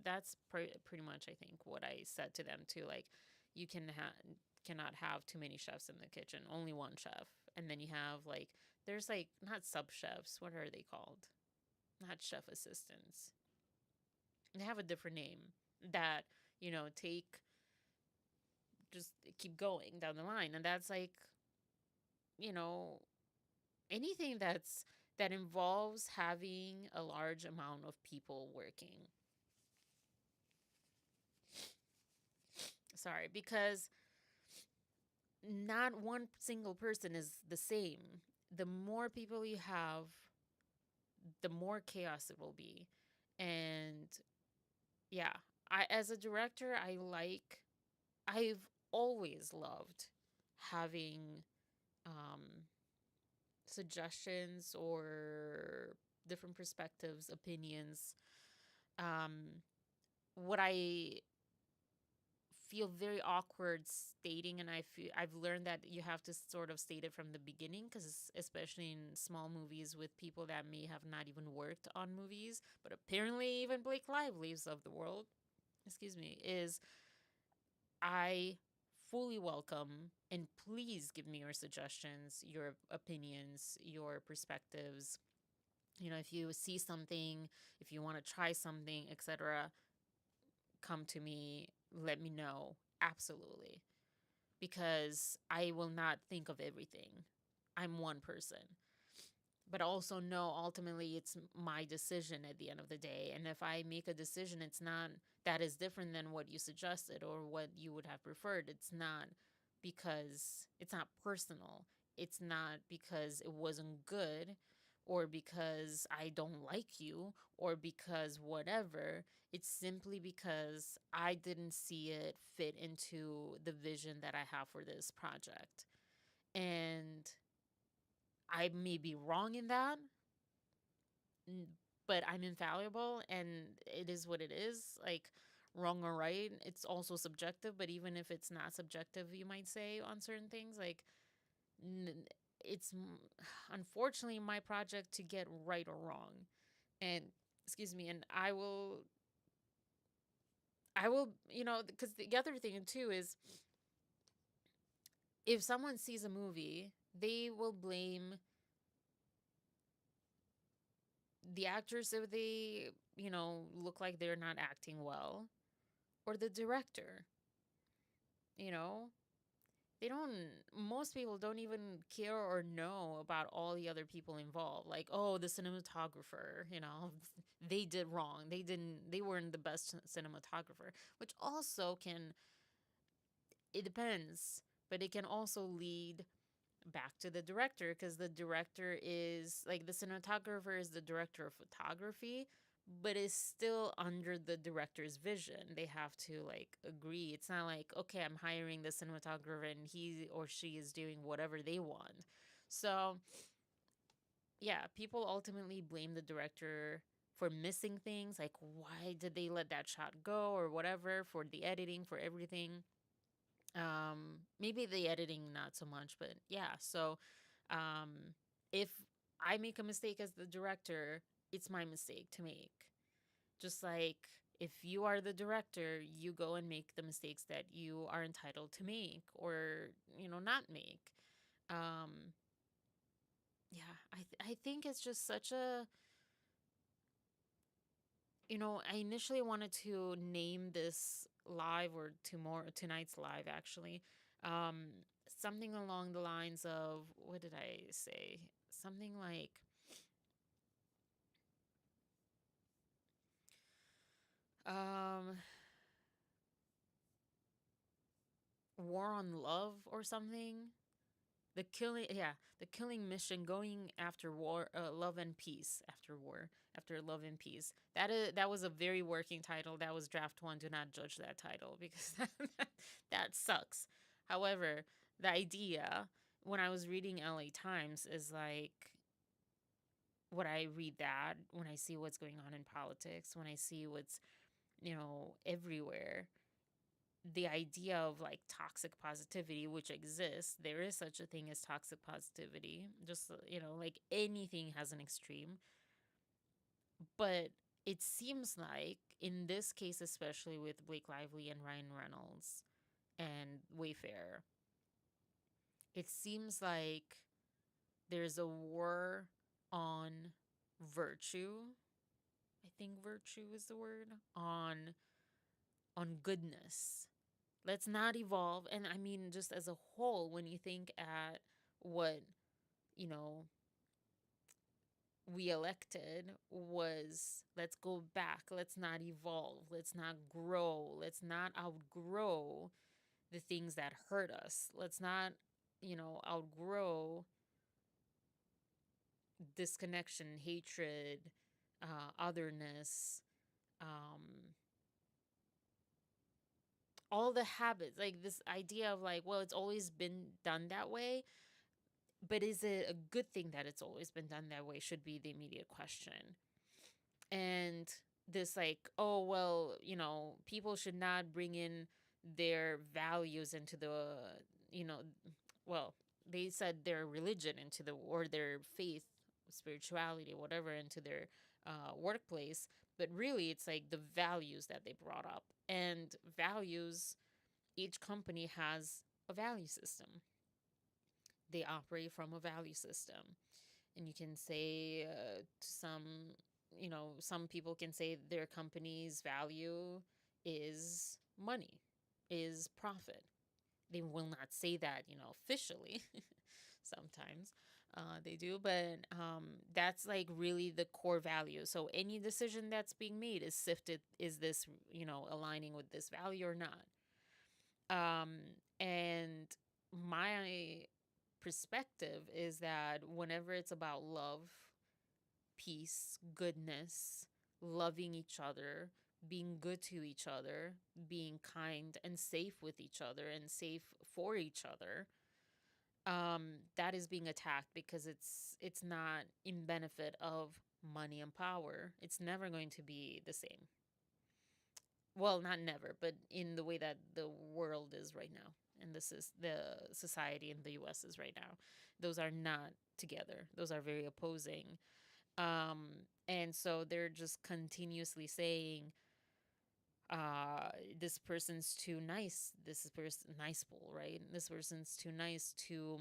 that's pretty much I think what I said to them too. Like, you cannot have too many chefs in the kitchen. Only one chef, and then you have like there's like not sub chefs. What are they called? Not chef assistants. They have a different name that take just keep going down the line, and that's like you know anything that involves having a large amount of people working. Sorry, because not one single person is the same. The more people you have, the more chaos it will be. And yeah, I as a director, I've always loved having um suggestions or different perspectives, opinions. What I feel very awkward stating, and I've learned that you have to sort of state it from the beginning, because especially in small movies with people that may have not even worked on movies, but apparently even Blake Lively's of the world, excuse me, is I fully welcome, and please give me your suggestions, your opinions, your perspectives. If you see something, if you want to try something, etc., come to me, let me know. Absolutely. Because I will not think of everything. I'm one person. But also know ultimately it's my decision at the end of the day. And if I make a decision, it's not that is different than what you suggested or what you would have preferred. It's not because it's not personal. It's not because it wasn't good or because I don't like you or because whatever. It's simply because I didn't see it fit into the vision that I have for this project. And I may be wrong in that, but I'm infallible and it is what it is. Like, wrong or right, it's also subjective, but even if it's not subjective, you might say, on certain things, like, it's unfortunately my project to get right or wrong. And excuse me, and I will, because the other thing too is if someone sees a movie, they will blame the actors if they, look like they're not acting well, or the director. You know, they don't, most people don't even care or know about all the other people involved. Like, oh, the cinematographer, they did wrong. They weren't the best cinematographer, which also can, it depends, but it can also lead back to the director, because the director is like the cinematographer is the director of photography, but is still under the director's vision. They have to like agree. It's not like, okay, I'm hiring the cinematographer and he or she is doing whatever they want. So yeah, people ultimately blame the director for missing things, like why did they let that shot go or whatever, for the editing, for everything. Maybe the editing not so much, but yeah. So um if I make a mistake as the director, it's my mistake to make. Just like if you are the director, you go and make the mistakes that you are entitled to make, or not make. um yeah, I think it's just such a, I initially wanted to name this live, or tomorrow tonight's live actually, um, something along the lines of, what did I say? Something like, um, War on Love or something. The killing, yeah, the killing mission, going after war, love and peace, after war, after love and peace. That was a very working title. That was draft one. Do not judge that title, because that sucks. However, the idea, when I was reading LA Times, is like, when I read that, when I see what's going on in politics, when I see what's, everywhere, the idea of like toxic positivity, which exists, there is such a thing as toxic positivity, just, like anything has an extreme. But it seems like in this case, especially with Blake Lively and Ryan Reynolds and Wayfair, it seems like there's a war on virtue. I think virtue is the word, on goodness. Let's not evolve. And I mean, just as a whole, when you think at what, you know, we elected was, let's go back, let's not evolve, let's not grow, let's not outgrow the things that hurt us. Let's not, outgrow disconnection, hatred, otherness, um, all the habits, like this idea of like, well, it's always been done that way, but is it a good thing that it's always been done that way, should be the immediate question. And this like, oh, well, people should not bring in their values into the, you know, well, they said their religion into the, or their faith, spirituality, whatever, into their workplace. But really, it's like the values that they brought up. And values, each company has a value system. They operate from a value system. And you can say to some, some people can say their company's value is money, is profit. They will not say that, officially. Sometimes they do, but that's like really the core value. So any decision that's being made is sifted. Is this, aligning with this value or not? And my perspective is that whenever it's about love, peace, goodness, loving each other, being good to each other, being kind and safe with each other and safe for each other, that is being attacked because it's not in benefit of money and power. It's never going to be the same. Well, not never, but in the way that the world is right now, and this is the society in the US is right now, those are not together. Those are very opposing. And so they're just continuously saying, this person's too nice. This is person nice bull, right? This person's too nice, too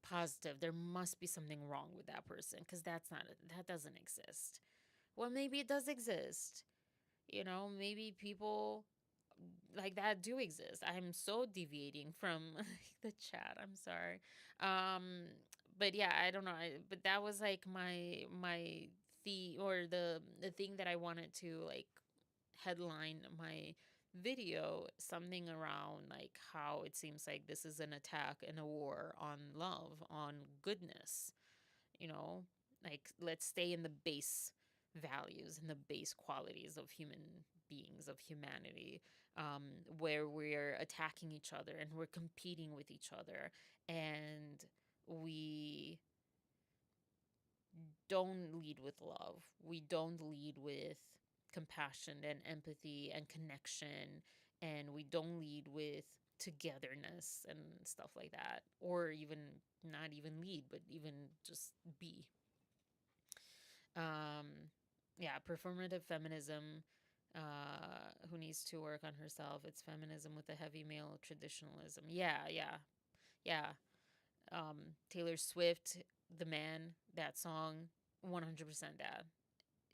positive. There must be something wrong with that person because that doesn't exist. Well, maybe it does exist. Maybe people like that do exist. I'm so deviating from the chat. I'm sorry. But yeah, I don't know. But that was like my the or the thing that I wanted to like headline my video, something around like how it seems like this is an attack and a war on love, on goodness, you know, like let's stay in the base values and the base qualities of human beings, of humanity, where we're attacking each other and we're competing with each other, and we don't lead with love. We don't lead with compassion and empathy and connection. And we don't lead with togetherness and stuff like that. Or even not even lead, but even just be. Yeah, performative feminism. Who needs to work on herself? It's feminism with a heavy male traditionalism. Yeah. Taylor Swift, The Man, that song, 100% that.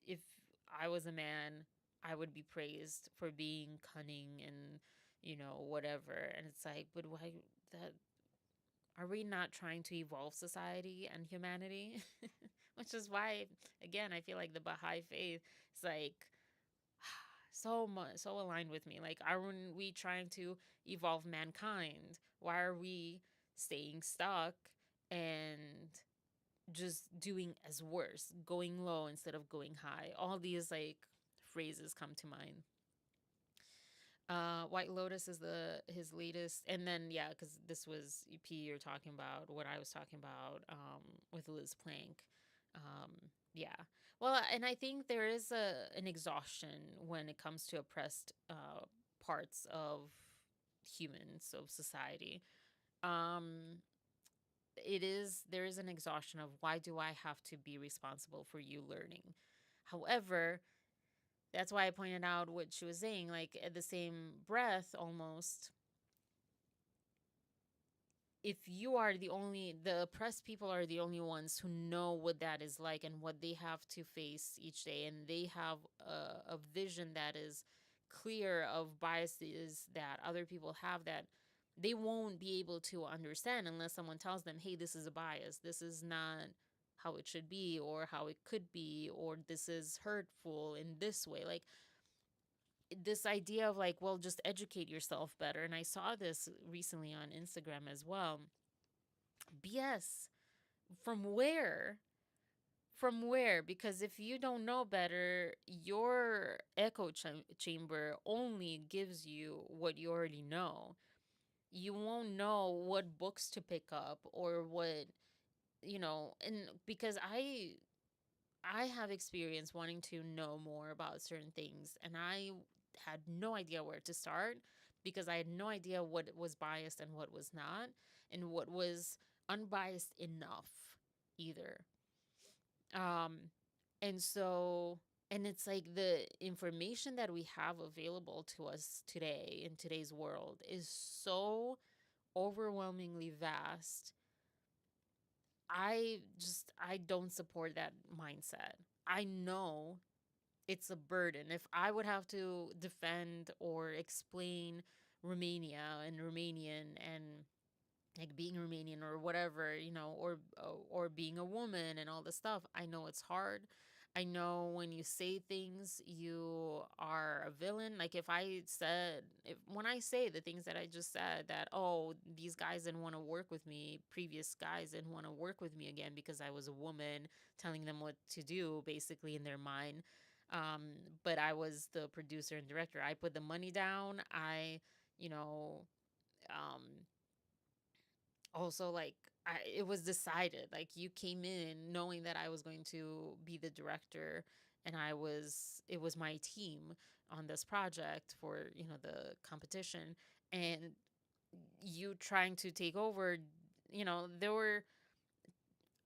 If I was a man, I would be praised for being cunning and, whatever. And it's like, but why that? Are we not trying to evolve society and humanity? Which is why, again, I feel like the Baha'i faith is like so much, so aligned with me. Like, aren't we trying to evolve mankind? Why are we staying stuck and just doing as worse, going low instead of going high? All these like phrases come to mind. White Lotus is his latest, and then yeah, because this was EP you're talking about, what I was talking about with Liz Plank. Um, yeah, well, and I think there is an exhaustion when it comes to oppressed parts of humans, of society. Um, there is an exhaustion of why do I have to be responsible for you learning? However, that's why I pointed out what she was saying, like at the same breath almost. If you are the oppressed people are the only ones who know what that is like and what they have to face each day, and they have a vision that is clear of biases that other people have that they won't be able to understand unless someone tells them, hey, this is a bias. This is not how it should be or how it could be, or this is hurtful in this way. Like, this idea of like, well, just educate yourself better. And I saw this recently on Instagram as well. BS. From where? From where? Because if you don't know better, your echo chamber only gives you what you already know. You won't know what books to pick up or what, and because I have experience wanting to know more about certain things, and I had no idea where to start because I had no idea what was biased and what was not, and what was unbiased enough either. Um, and so, and it's like the information that we have available to us today in today's world is so overwhelmingly vast. I don't support that mindset. I know it's a burden. If I would have to defend or explain Romania and Romanian and like being Romanian or whatever, or being a woman and all this stuff, I know it's hard. I know when you say things, you are a villain. Like if when I say the things that I just said, that oh, these guys didn't want to work with me, previous guys didn't want to work with me again because I was a woman telling them what to do, basically in their mind. Um, but I was the producer and director. I put the money down. You know, um, also like it was decided, like you came in knowing that I was going to be the director, and it was my team on this project for the competition, and you trying to take over. There were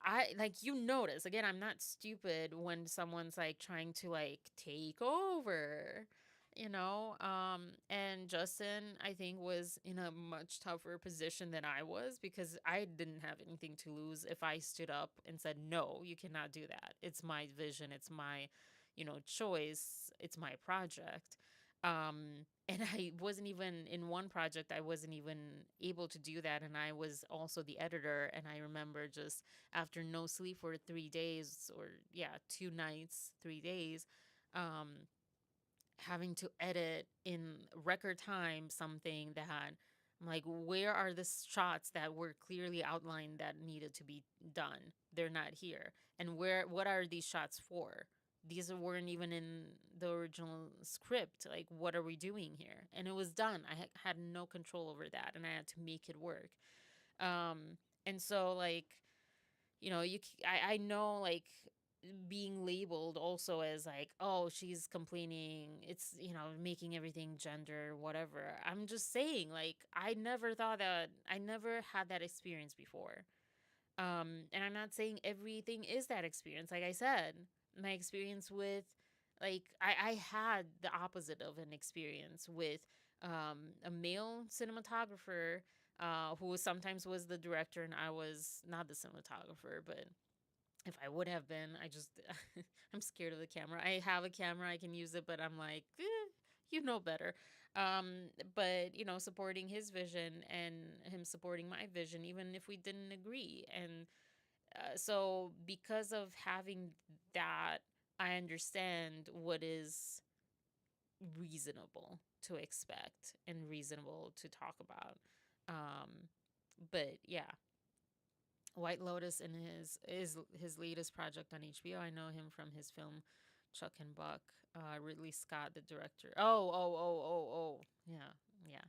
I like you notice again, I'm not stupid when someone's like trying to like take over, and Justin, I think, was in a much tougher position than I was, because I didn't have anything to lose if I stood up and said, no, you cannot do that. It's my vision, it's my, choice, it's my project. And I wasn't even in one project, I wasn't even able to do that. And I was also the editor. And I remember just after no sleep for 3 days, or yeah, 2 nights, 3 days, um, having to edit in record time something that I'm like, where are the shots that were clearly outlined that needed to be done? They're not here. And what are these shots for? These weren't even in the original script. Like, what are we doing here? And it was done. I had no control over that, and I had to make it work. And so, like, I know, like, being labeled also as like, oh, she's complaining, it's making everything gender, whatever. I'm just saying, like, I never had that experience before. And I'm not saying everything is that experience. Like I said, my experience with, like, I had the opposite of an experience with a male cinematographer, who sometimes was the director and I was not the cinematographer. But if I would have been, I'm scared of the camera. I have a camera, I can use it, but I'm like, you know better. But supporting his vision and him supporting my vision, even if we didn't agree. And so, because of having that, I understand what is reasonable to expect and reasonable to talk about. Um, but yeah, White Lotus in his latest project on HBO. I know him from his film Chuck and Buck. Ridley Scott, the director. Oh. Yeah, yeah.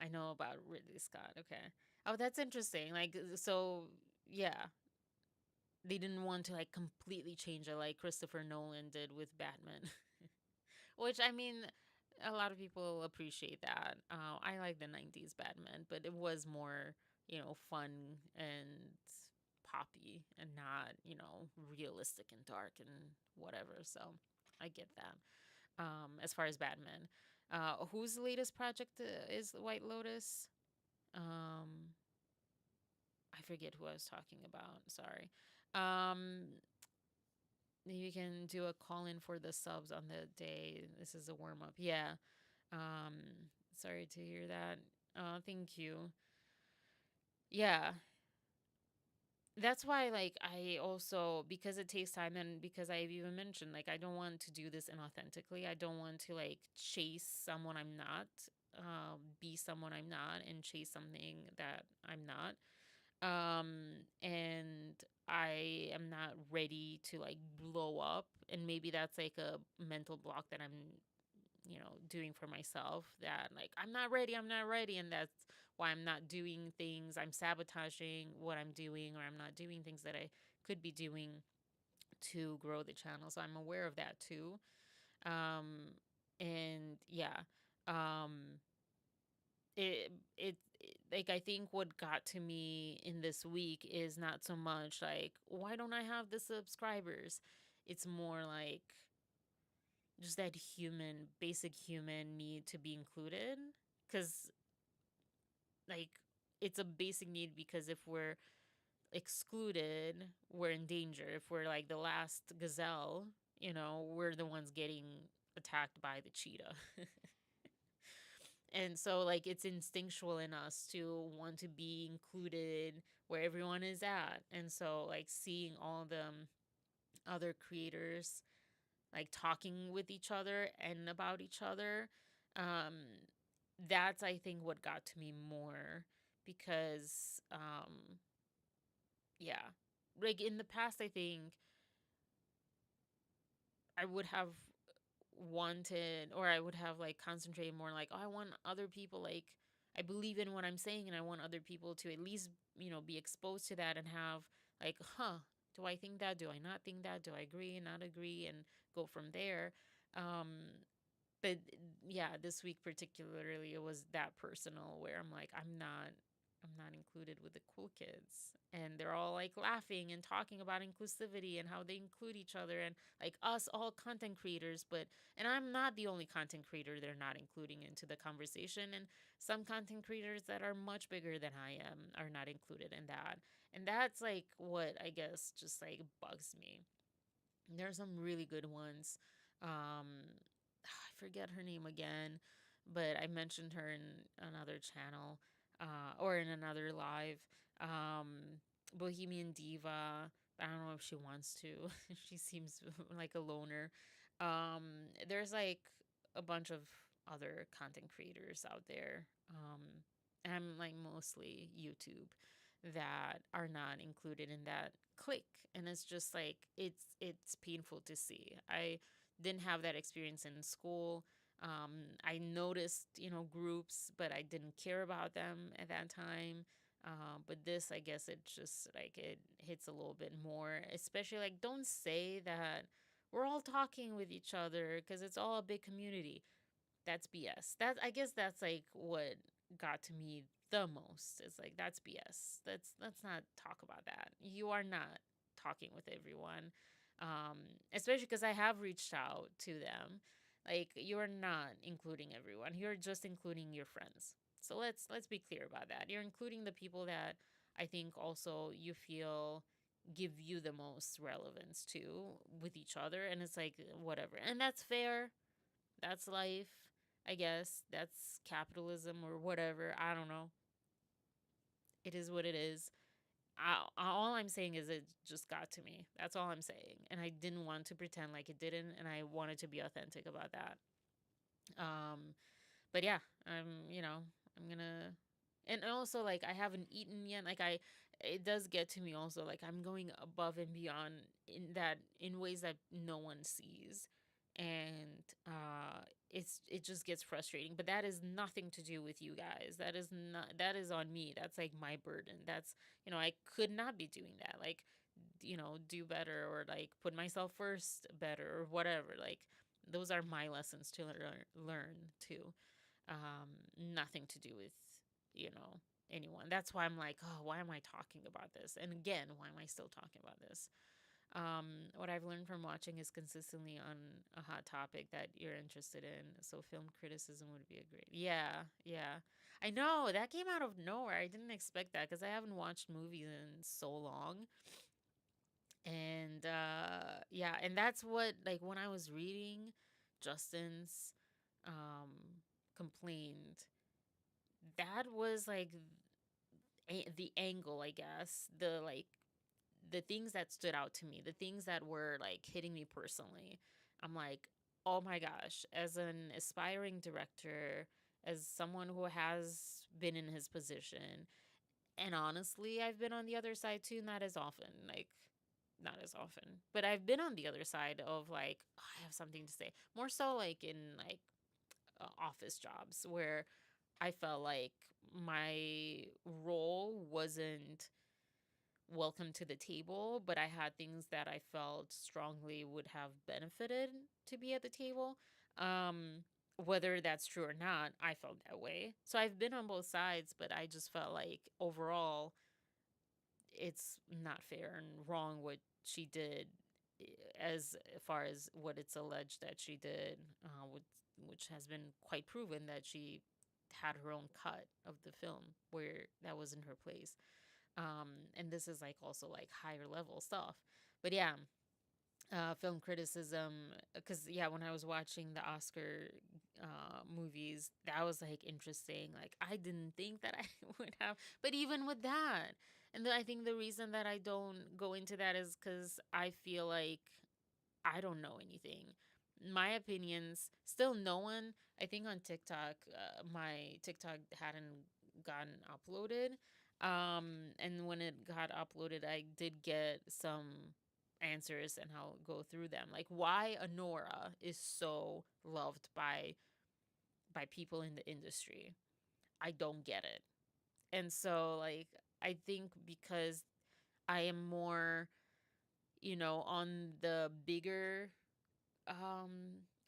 I know about Ridley Scott. Okay. Oh, that's interesting. Like, so yeah, they didn't want to like completely change it like Christopher Nolan did with Batman. Which, I mean, a lot of people appreciate that. I like the 90s Batman, but it was more, fun and poppy and not, realistic and dark and whatever. So I get that. As far as Batman, whose latest project is White Lotus? Um, I forget who I was talking about. Sorry. Um, Maybe you can do a call in for the subs on the day. This is a warm up. Yeah. Um, Sorry to hear that. Thank you. Yeah. That's why, like, I also, because it takes time, and because I've even mentioned, like, I don't want to do this inauthentically. I don't want to, like, chase someone I'm not, be someone I'm not, and chase something that I'm not. And I am not ready to like blow up. And maybe that's like a mental block that I'm, doing for myself, that like, I'm not ready. And that's why I'm not doing things. I'm sabotaging what I'm doing, or I'm not doing things that I could be doing to grow the channel. So I'm aware of that too. And yeah. Um, like, I think what got to me in this week is not so much like, why don't I have the subscribers? It's more like just that basic human need to be included. Because, like, it's a basic need, because if we're excluded, we're in danger. If we're like the last gazelle, we're the ones getting attacked by the cheetah. And so, like, it's instinctual in us to want to be included where everyone is at. And so, like, seeing all the other creators like talking with each other and about each other, um, that's, I think, what got to me more. Because, yeah, like in the past, I think I would have wanted, or I would have like concentrated more like, oh, I want other people, like, I believe in what I'm saying, and I want other people to at least, be exposed to that and have like, do I think that? Do I not think that? Do I agree, not agree, and go from there. But yeah, this week particularly, it was that personal, where I'm like, I'm not included with the cool kids, and they're all like laughing and talking about inclusivity and how they include each other, and like us all content creators. But and I'm not the only content creator they're not including into the conversation, and some content creators that are much bigger than I am are not included in that. And that's like what I guess just like bugs me. There's some really good ones. I forget her name again, but I mentioned her in another channel, or in another live. Bohemian Diva. I don't know if she wants to. She seems like a loner. There's like a bunch of other content creators out there. And I'm like mostly YouTube, that are not included in that clique, and it's just like it's painful to see. I didn't have that experience in school. I noticed, groups, but I didn't care about them at that time. But this, I guess, it just like it hits a little bit more, especially like, don't say that we're all talking with each other because it's all a big community. That's BS. That, I guess, that's like what got to me the most. It's like, that's BS. Let's not talk about that. You are not talking with everyone. Especially because I have reached out to them. Like, you're not including everyone. You're just including your friends. So let's be clear about that. You're including the people that I think also you feel give you the most relevance to with each other, and it's like, whatever. And that's fair. That's life, I guess. That's capitalism or whatever. I don't know. It is what it is. All I'm saying is it just got to me. That's all I'm saying. And I didn't want to pretend like it didn't, and I wanted to be authentic about that. Um, but yeah, I'm gonna, and also like I haven't eaten yet. Like it does get to me also. Like I'm going above and beyond in ways that no one sees, and it just gets frustrating. But that is nothing to do with you guys. That is on me. That's like my burden. That's, I could not be doing that. Like, do better, or like put myself first better, or whatever. Like, those are my lessons to learn too. Nothing to do with, you know, anyone. That's why I'm like, oh, why am I talking about this? And again, why am I still talking about this? What I've learned from watching is consistently on a hot topic that you're interested in. So film criticism would be a great. Yeah, yeah. I know that came out of nowhere. I didn't expect that because I haven't watched movies in so long. And yeah, and that's what, like, when I was reading Justin's um complaint, that was like the angle, I guess, the things that stood out to me, the things that were like hitting me personally. I'm like, oh my gosh, as an aspiring director, as someone who has been in his position, and honestly, I've been on the other side too, not as often, like, not as often, but I've been on the other side of like, oh, I have something to say. More so like in like office jobs where I felt like my role wasn't welcome to the table, but I had things that I felt strongly would have benefited to be at the table. Um, Whether that's true or not, I felt that way. So I've been on both sides, but I just felt like overall it's not fair and wrong what she did, as far as what it's alleged that she did, which has been quite proven that she had her own cut of the film where that wasn't her place. And this is like also like higher level stuff. But yeah, film criticism, because yeah, when I was watching the Oscar movies, that was like interesting. Like I didn't think that I would have, but even with that, and I think the reason that I don't go into that is because I feel like I don't know anything. My opinions, still no one. I think on TikTok, my TikTok hadn't gotten uploaded. And when it got uploaded, I did get some answers and I'll go through them. Like why Honora is so loved by people in the industry. I don't get it. And so like I think because I am more, on the bigger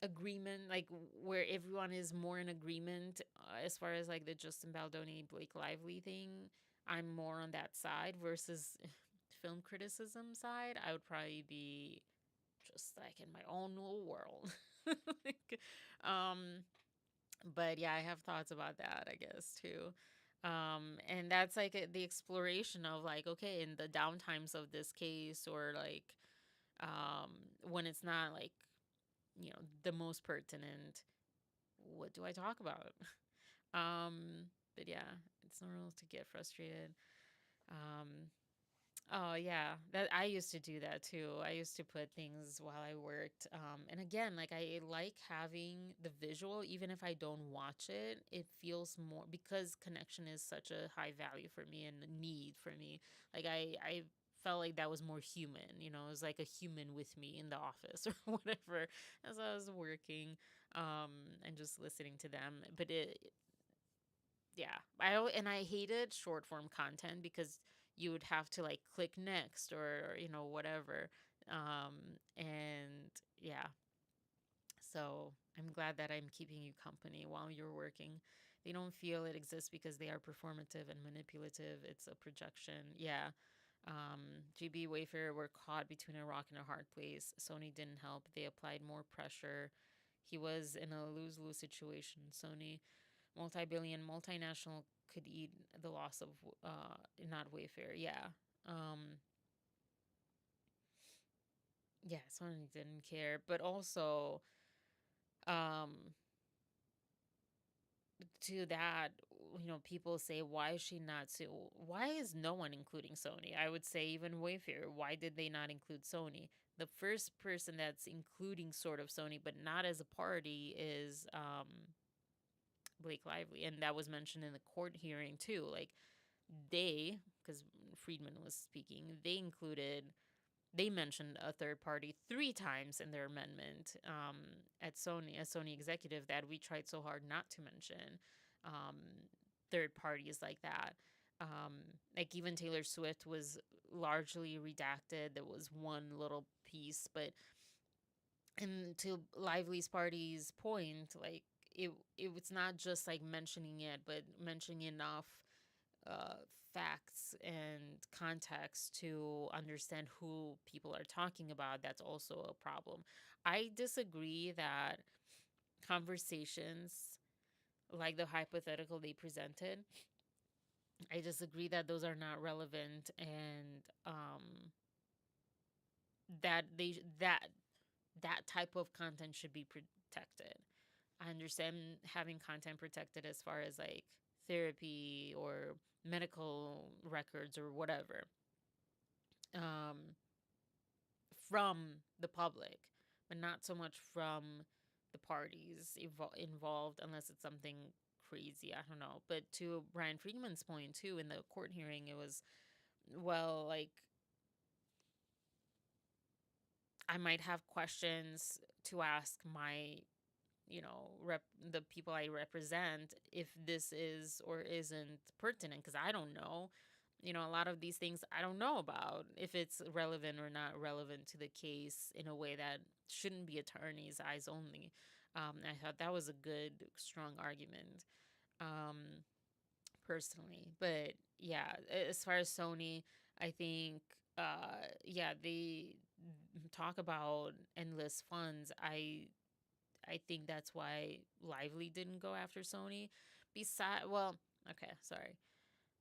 agreement, like where everyone is more in agreement, as far as like the Justin Baldoni Blake Lively thing. I'm more on that side versus film criticism side. I would probably be just like in my own little world. like, um but yeah, I have thoughts about that, I guess, too. And that's like the exploration of like, okay, in the downtimes of this case, or like um when it's not like, the most pertinent, what do I talk about? But yeah, it's normal to get frustrated. Um, oh yeah, that I used to do that too. I used to put things while I worked. And again, like I like having the visual, even if I don't watch it. It feels more, because connection is such a high value for me and a need for me. Like I felt like that was more human. It was like a human with me in the office or whatever as I was working, and just listening to them. But yeah, and I hated short form content because you would have to like click next, or whatever. And yeah, so I'm glad that I'm keeping you company while you're working. They don't feel it exists because they are performative and manipulative. It's a projection. Yeah. GB Wayfair were caught between a rock and a hard place. Sony didn't help. They applied more pressure. He was in a lose lose situation. Sony, multi-billion multinational, could eat the loss of, not Wayfair. Yeah. Um, yeah, Sony didn't care, but also, um, to that, people say, why is she not why is no one including Sony? I would say even Wayfair. Why did they not include Sony? The first person that's including sort of Sony, but not as a party, is Blake Lively, and that was mentioned in the court hearing too. Like because Friedman was speaking, they mentioned a third party 3 times in their amendment, at Sony, a Sony executive, that we tried so hard not to mention, um, third parties like that. Like even Taylor Swift was largely redacted. There was one little piece, but, and to Lively's party's point, like it was not just like mentioning it, but mentioning enough uh, facts and context to understand who people are talking about. That's also a problem. I disagree that conversations like the hypothetical they presented, I disagree that those are not relevant, and that type of content should be protected. I understand having content protected as far as like therapy or medical records or whatever, um, from the public, but not so much from the parties involved, unless it's something crazy. I don't know. But to Brian Friedman's point too, in the court hearing, it was, well, like I might have questions to ask my, the people I represent, if this is or isn't pertinent, because I don't know. A lot of these things I don't know about, if it's relevant or not relevant to the case, in a way that shouldn't be attorney's eyes only. I thought that was a good, strong argument, um, personally. But yeah, as far as Sony, I think, yeah, they talk about endless funds. I think that's why Lively didn't go after Sony. Beside, well, okay, sorry.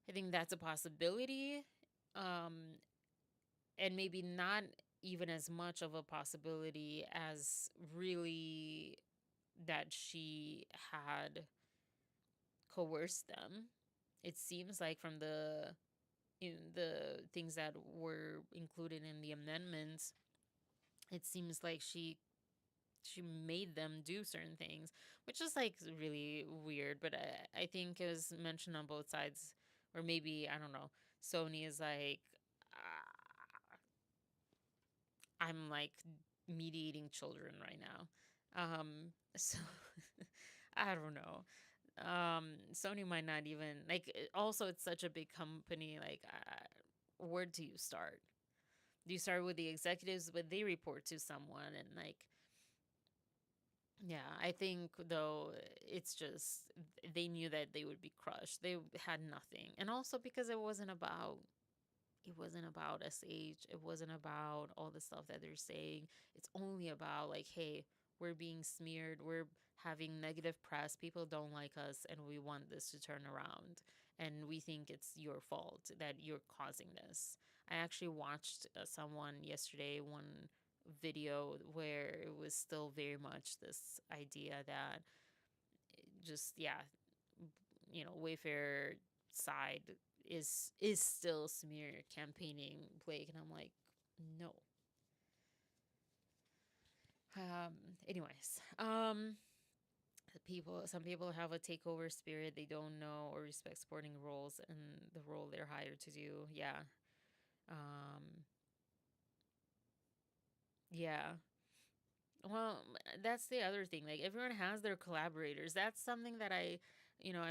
I think that's a possibility, um, and maybe not even as much of a possibility as really that she had coerced them. It seems like from the things that were included in the amendments, it seems like she made them do certain things, which is like really weird. But I think it was mentioned on both sides, or maybe I don't know. Sony is like, I'm like mediating children right now. So I don't know. Sony might not even like. Also, it's such a big company. Like, where do you start? Do you start with the executives, but they report to someone, and like, yeah, I think though it's just they knew that they would be crushed. They had nothing, and also because it wasn't about SH. It wasn't about all the stuff that they're saying. It's only about like, hey, we're being smeared. We're having negative press. People don't like us, and we want this to turn around. And we think it's your fault that you're causing this. I actually watched someone yesterday, one video where it was still very much this idea that just, yeah, Wayfair side is still smear campaigning Blake, and I'm like, no. Um. Anyways, some people have a takeover spirit. They don't know or respect sporting roles and the role they're hired to do. Yeah. Um. Yeah. Well, that's the other thing. Like everyone has their collaborators. That's something that I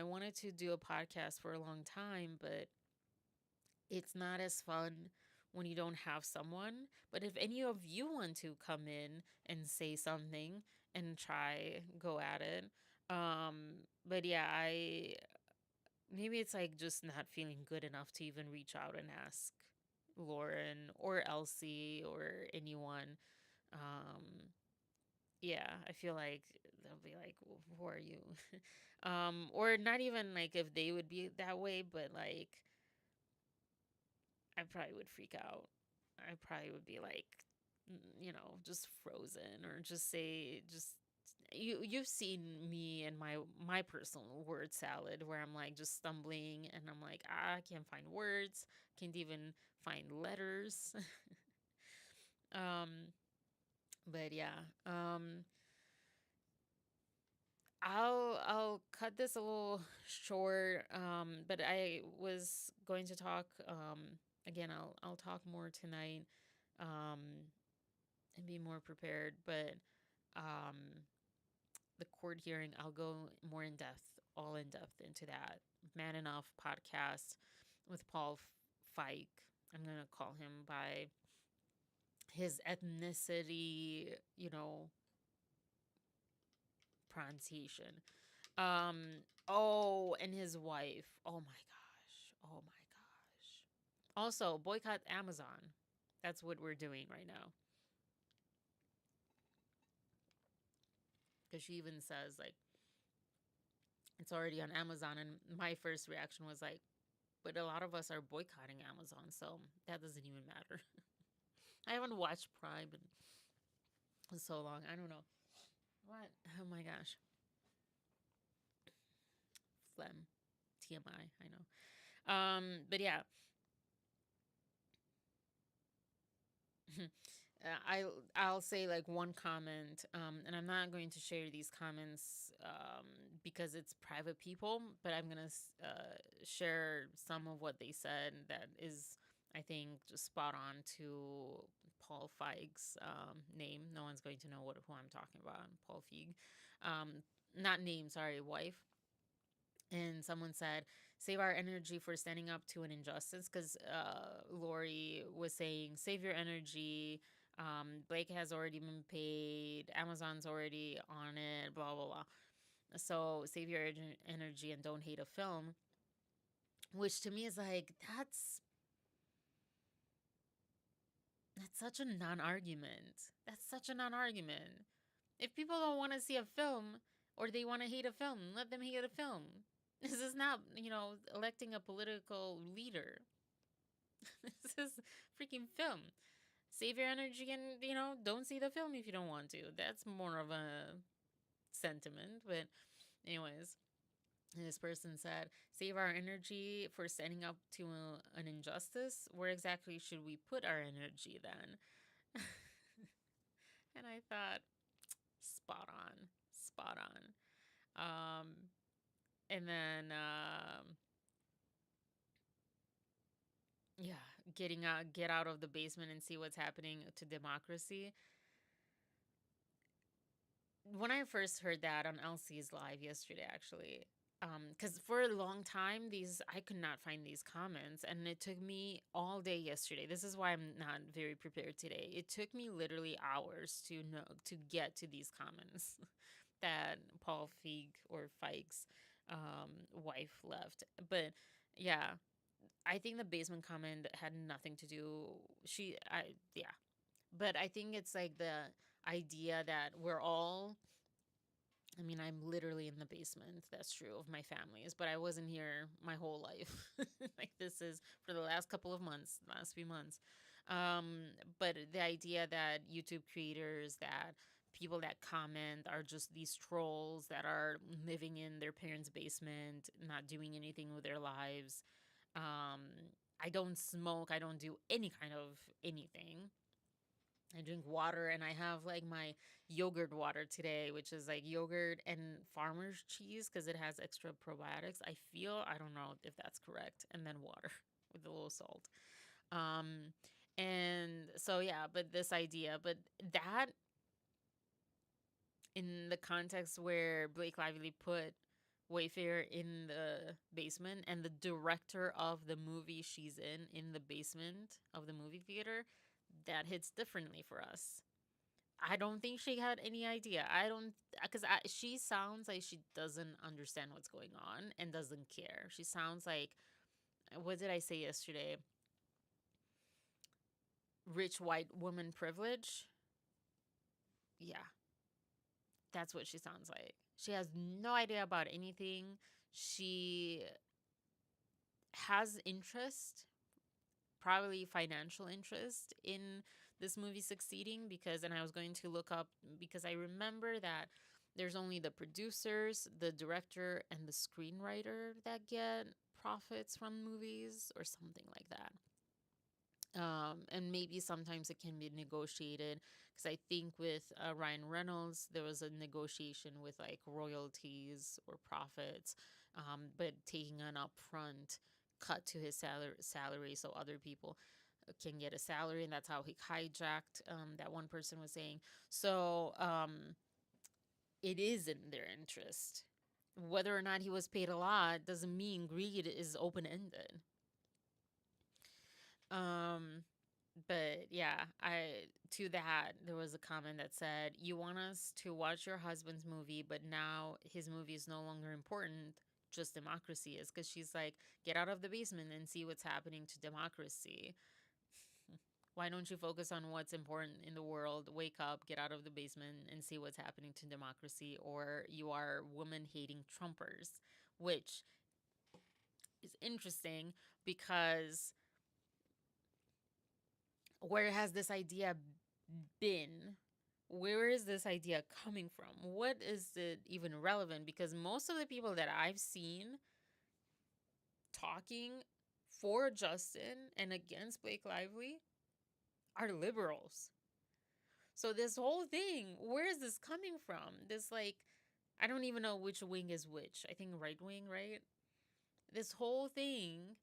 wanted to do a podcast for a long time, but it's not as fun when you don't have someone. But if any of you want to come in and say something and try go at it, but yeah, I maybe it's like just not feeling good enough to even reach out and ask Lauren or Elsie or anyone. Um, yeah, I feel like they'll be like, "Who are you?" Or not even like if they would be that way, but like I probably would freak out. I probably would be like, just frozen or just say just you've seen me and my personal word salad where I'm like just stumbling and I'm like, I can't find words, can't even find letters. um but yeah. I'll cut this a little short, but I was going to talk, again. I'll talk more tonight, um, and be more prepared. But um, the court hearing, I'll go more in depth, all in depth into that. Man Enough podcast with Paul Feig. I'm gonna call him by his ethnicity, pronunciation. Oh, and his wife. Oh my gosh. Oh my gosh. Also, boycott Amazon. That's what we're doing right now. Because she even says, like, it's already on Amazon. And my first reaction was, like, but a lot of us are boycotting Amazon. So that doesn't even matter. I haven't watched Prime in so long. I don't know. What? Oh my gosh. Phlegm. TMI. I know. But yeah. I'll say like one comment, and I'm not going to share these comments because it's private people, but I'm gonna share some of what they said that is, I think, just spot on to Paul Feig's name. No one's going to know who I'm talking about. Paul Feig, not name, sorry, wife. And someone said, save our energy for standing up to an injustice, because Lori was saying, save your energy Blake has already been paid. Amazon's already on it. Blah blah blah. So save your energy and don't hate a film, which to me is like that's such a non-argument. That's such a non-argument. If people don't want to see a film or they want to hate a film, let them hate a film. This is not, electing a political leader. This is freaking film. Save your energy and, don't see the film if you don't want to. That's more of a sentiment. But, anyways, this person said, save our energy for standing up to an injustice. Where exactly should we put our energy then? And I thought, spot on. Spot on. And then, yeah, get out of the basement and see what's happening to democracy. When I first heard that on LC's live yesterday, actually, because for a long time I could not find these comments, and it took me all day yesterday. This is why I'm not very prepared today. It took me literally hours to get to these comments that Paul Feig or Feig's wife left. But yeah, I think the basement comment had nothing to do. Yeah, but I think it's like the idea that we're all. I mean, I'm literally in the basement. That's true of my families, but I wasn't here my whole life. Like this is for the last couple of months, last few months. But the idea that YouTube creators, that people that comment are just these trolls that are living in their parents' basement, not doing anything with their lives. Um, I don't smoke. I don't do any kind of anything. I drink water and I have like my yogurt water today, which is like yogurt and farmer's cheese because it has extra probiotics. I don't know if that's correct. And then water with a little salt. Um, and so, yeah, but this idea, but that in the context where Blake Lively put Wayfair in the basement and the director of the movie she's in the basement of the movie theater, that hits differently for us. I don't think she had any idea. I don't, because she sounds like she doesn't understand what's going on and doesn't care. She sounds like, what did I say yesterday? Rich white woman privilege. Yeah, that's what she sounds like. She has no idea about anything. She has interest, probably financial interest in this movie succeeding because, and I was going to look up because I remember that there's only the producers, the director, and the screenwriter that get profits from movies or something like that. And maybe sometimes it can be negotiated because I think with Ryan Reynolds there was a negotiation with like royalties or profits, but taking an upfront cut to his salary so other people can get a salary, and that's how he hijacked. That one person was saying. So it is in their interest. Whether or not he was paid a lot doesn't mean greed is open ended. Um, but yeah, I to that there was a comment that said, "You want us to watch your husband's movie, but now his movie is no longer important. Just democracy is." Because she's like, "Get out of the basement and see what's happening to democracy. Why don't you focus on what's important in the world? Wake up, get out of the basement, and see what's happening to democracy, or you are woman hating Trumpers," which is interesting because where has this idea been? Where is this idea coming from? What is it even relevant? Because most of the people that I've seen talking for Justin and against Blake Lively are liberals. So this whole thing, where is this coming from? This like, I don't even know which wing is which. I think right wing, right? This whole thing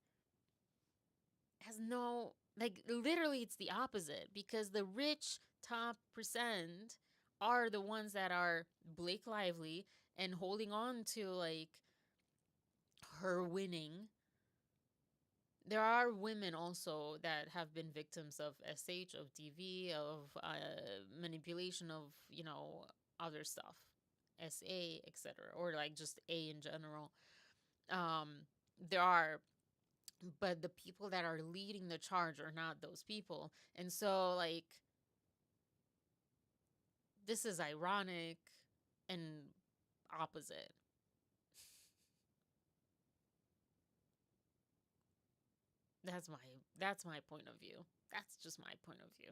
has no, like, literally it's the opposite because the rich top percent are the ones that are Blake Lively and holding on to like her winning. there are women also that have been victims of SH, of DV, of manipulation of, other stuff, SA, etc., or like just A in general. There are, but the people that are leading the charge are not those people. And so, like, this is ironic and opposite. That's my that's my point of view. That's just my point of view.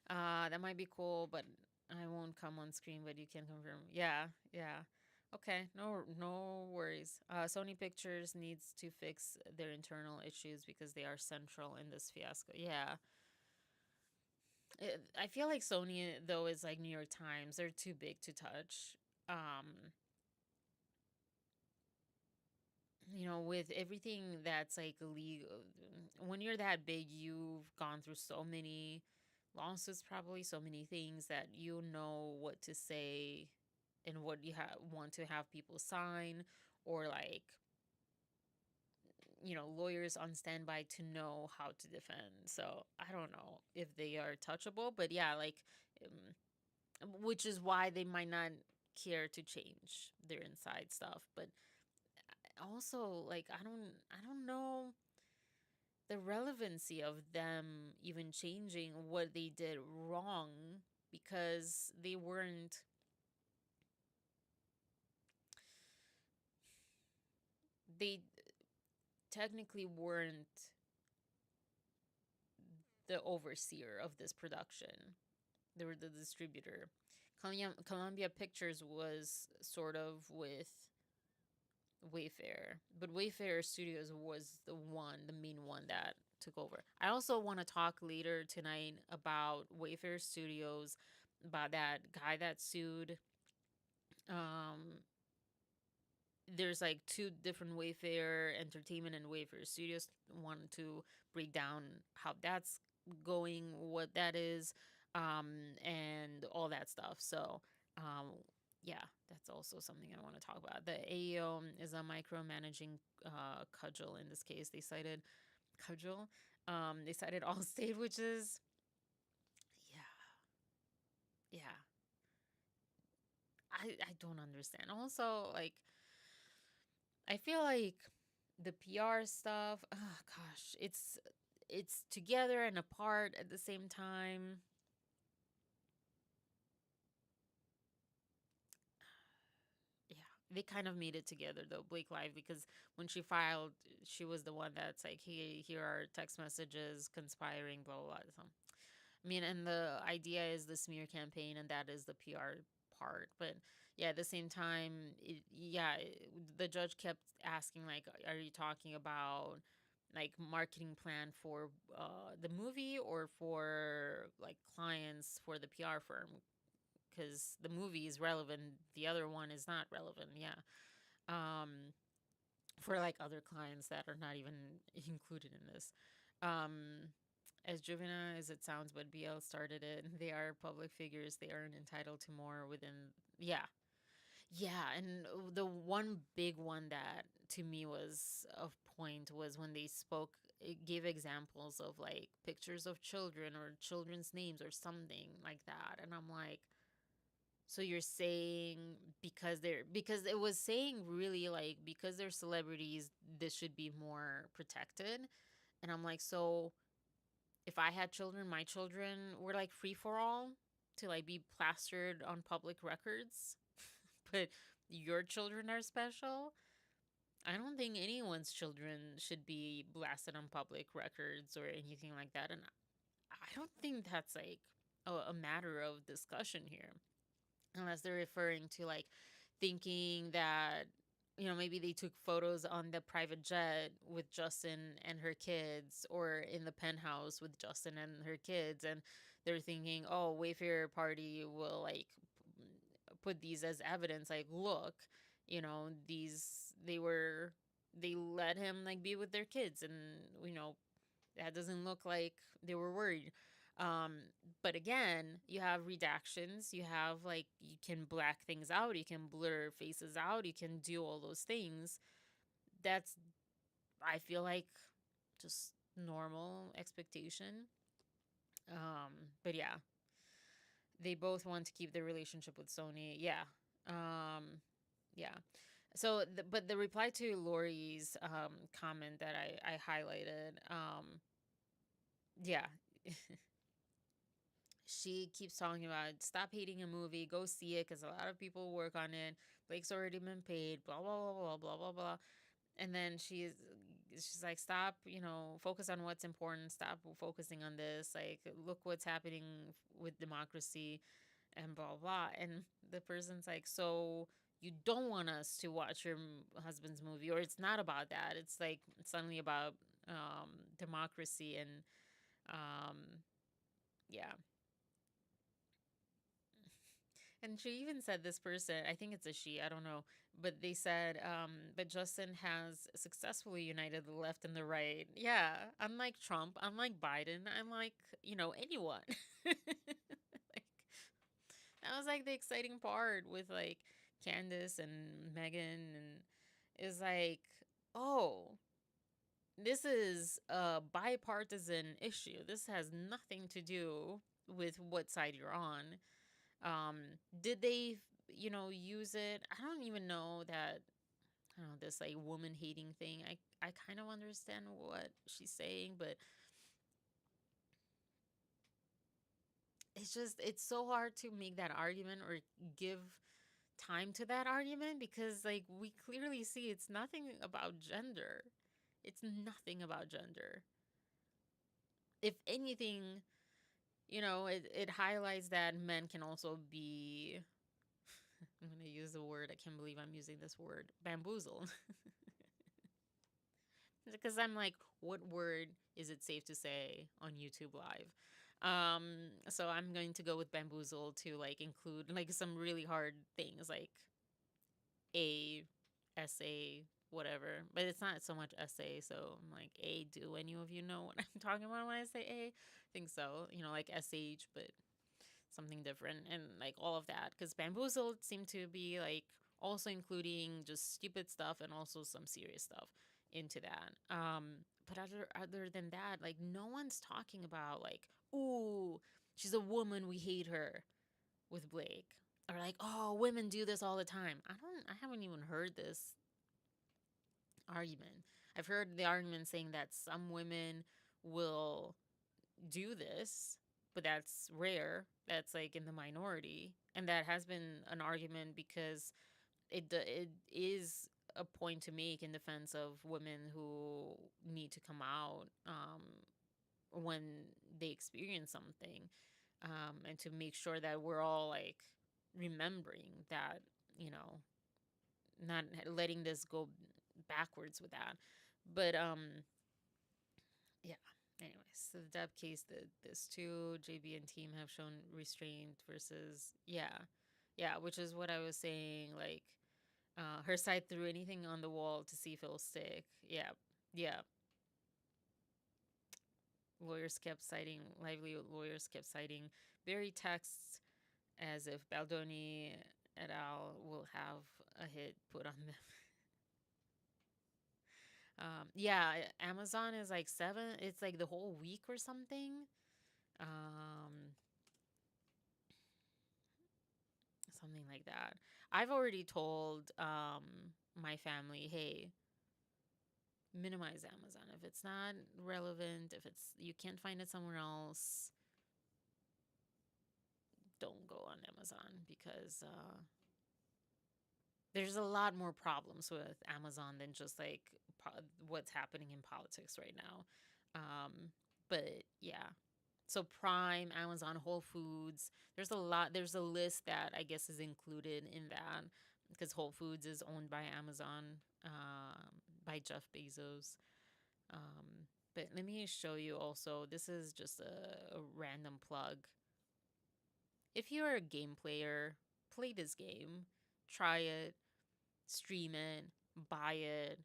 That might be cool, but I won't come on screen, but you can confirm. Yeah, yeah. Okay, no worries. Sony Pictures needs to fix their internal issues because they are central in this fiasco. Yeah. I feel like Sony though is like New York Times. They're too big to touch. Um, with everything that's like illegal, when you're that big, you've gone through so many lawsuits, probably so many things that you know what to say and what you want to have people sign, or like, lawyers on standby to know how to defend. So I don't know if they are touchable, but yeah, like, which is why they might not care to change their inside stuff. But also, like, I don't know the relevancy of them even changing what they did wrong, because they technically weren't the overseer of this production. They were the distributor. Columbia Pictures was sort of with Wayfair, but Wayfair Studios was the main one that took over. I also want to talk later tonight about Wayfair Studios, about that guy that sued. Um, there's like two different Wayfair Entertainment and Wayfair Studios. Want to break down how that's going, what that is, and all that stuff. So, um, yeah, that's also something I want to talk about. The AEO is a micromanaging cudgel. In this case, they cited cudgel. They cited Allstate, which is, yeah, yeah. I don't understand. Also, like, I feel like the PR stuff, oh gosh, it's together and apart at the same time. Yeah, they kind of made it together though, Blake Lively, because when she filed, she was the one that's like, hey, here are text messages conspiring, blah blah blah. So, I mean, and the idea is the smear campaign, and that is the PR part. But yeah, at the same time, the judge kept asking, like, are you talking about like marketing plan for the movie, or for like clients for the PR firm? Because the movie is relevant, the other one is not relevant. Yeah. Um, for like other clients that are not even included in this. Um, as juvenile as it sounds, but BL started it. They are public figures. They aren't entitled to more within. Yeah. Yeah. And the one big one that to me was of point was when they spoke, it gave examples of like pictures of children or children's names or something like that. And I'm like, so you're saying because it was saying really like because they're celebrities, this should be more protected. And I'm like, so if I had children, my children were like free for all to like be plastered on public records, but your children are special. I don't think anyone's children should be blasted on public records or anything like that. And I don't think that's like a matter of discussion here, unless they're referring to like thinking that maybe they took photos on the private jet with Justin and her kids, or in the penthouse with Justin and her kids, and they're thinking, oh, Wayfair party will like put these as evidence, like, look, these they let him like be with their kids, and that doesn't look like they were worried. Um, but again, you have redactions. You have like you can black things out. You can blur faces out. You can do all those things. That's I feel like just normal expectation. But yeah, they both want to keep their relationship with Sony. Yeah. Yeah. So, but the reply to Lori's comment that I highlighted, yeah, she keeps talking about stop hating a movie, go see it because a lot of people work on it. Blake's already been paid, blah blah blah blah blah blah blah. And then she's like, stop, focus on what's important. Stop focusing on this. Like, look what's happening with democracy and blah blah. And the person's like, so you don't want us to watch your husband's movie, or it's not about that. It's like suddenly about democracy and um, yeah. And she even said, this person, I think it's a she, I don't know, but they said, but Justin has successfully united the left and the right. Yeah, unlike Trump, unlike Biden, unlike, anyone. Like, that was like the exciting part with like Candace and Megan, and is like, oh, this is a bipartisan issue. This has nothing to do with what side you're on. Did they, use it? I don't even know that. I don't know, this like woman hating thing. I kind of understand what she's saying, but it's so hard to make that argument or give time to that argument because like we clearly see it's nothing about gender. It's nothing about gender. If anything, it highlights that men can also be, I'm going to use the word, I can't believe I'm using this word, bamboozled. Because I'm like, what word is it safe to say on YouTube Live? So I'm going to go with bamboozle to like include like some really hard things like a essay, whatever. But it's not so much essay. So I'm like, a, do any of you know what I'm talking about when I say a? I think so. Like sh, but something different and like all of that. Because bamboozled seemed to be like also including just stupid stuff and also some serious stuff into that. But other than that, like no one's talking about like, ooh, she's a woman, we hate her with Blake. Or like, oh, women do this all the time. I haven't even heard this argument. I've heard the argument saying that some women will do this, but that's rare. That's like in the minority. And that has been an argument because it is a point to make in defense of women who need to come out when they experience something, and to make sure that we're all like remembering that, you know, not letting this go backwards with that. But yeah. Anyways, so the Deb case, this too, JB and team have shown restraint versus yeah, which is what I was saying. Like, her side threw anything on the wall to see if it'll stick. Yeah, yeah. Lawyers kept citing lively. Lawyers kept citing Barry texts as if Baldoni et al. Will have a hit put on them. Yeah, Amazon is like 7. It's like the whole week or something. Um, Something like that. I've already told my family, hey, minimize Amazon. If it's not relevant, if it's you can't find it somewhere else, don't go on Amazon because there's a lot more problems with Amazon than just like what's happening in politics right now. But yeah. So Prime, Amazon, Whole Foods, there's a lot. There's a list that I guess is included in that because Whole Foods is owned by Amazon, by Jeff Bezos. But let me show you also. This is just a random plug. If you're a game player, play this game, try it, stream it, buy it,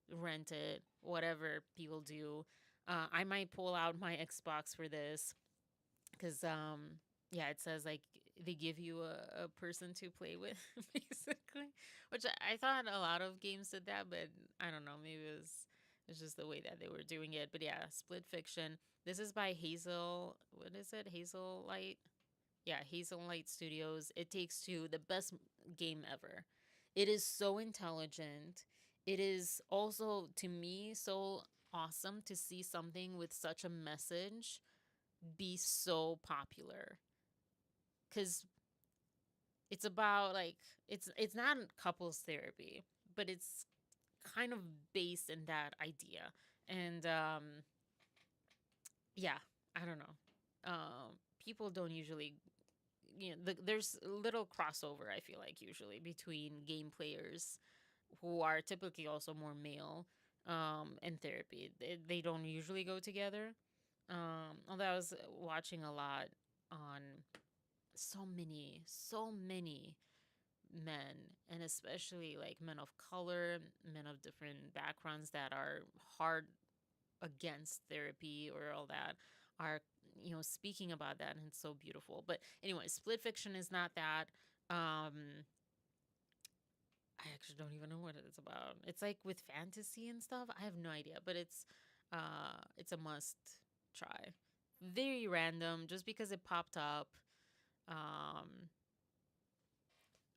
rent it, whatever people do. I might pull out my Xbox for this because yeah, it says like they give you a person to play with basically, which I thought a lot of games did that, but I don't know, maybe it was It's just the way that they were doing it. But yeah, Split Fiction. This is by Hazel. What is it? Hazel Light. Yeah, Hazel Light Studios. It Takes Two, the best game ever. It is so intelligent. It is also, to me, so awesome to see something with such a message be so popular. Because it's about like it's not couples therapy, but it's kind of based in that idea. And yeah, I don't know. People don't usually, there's little crossover, I feel like, usually between game players who are typically also more male, and therapy. They don't usually go together. Although I was watching a lot on so many men, and especially like men of color, men of different backgrounds that are hard against therapy or all that, are speaking about that, and it's so beautiful. But anyway, Split Fiction is not that. I actually don't even know what it's about. It's like with fantasy and stuff. I have no idea, but it's a must try. Very random, just because it popped up. um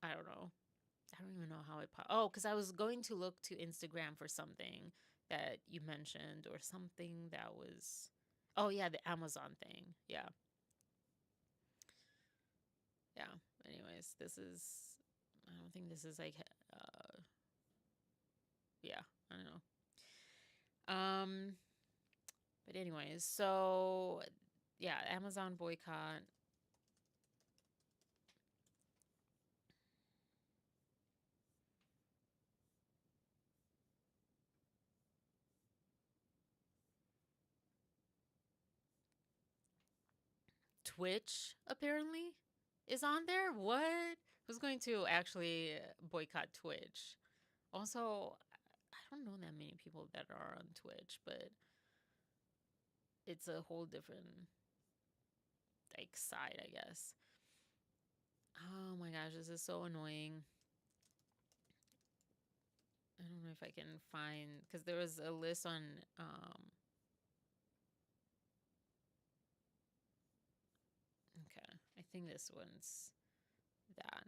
I don't know. I don't even know how it popped. Oh, because I was going to look to Instagram for something that you mentioned, or something that was. Oh yeah, the Amazon thing. Yeah, yeah. Anyways, this is. I don't think this is like. Yeah, I don't know. But anyways, so yeah, Amazon boycott. Twitch apparently is on there. What? Who's going to actually boycott Twitch? Also, I don't know that many people that are on Twitch, but it's a whole different like side, I guess. Oh my gosh, this is so annoying. I don't know if I can find, because there was a list on. Okay, I think this one's that.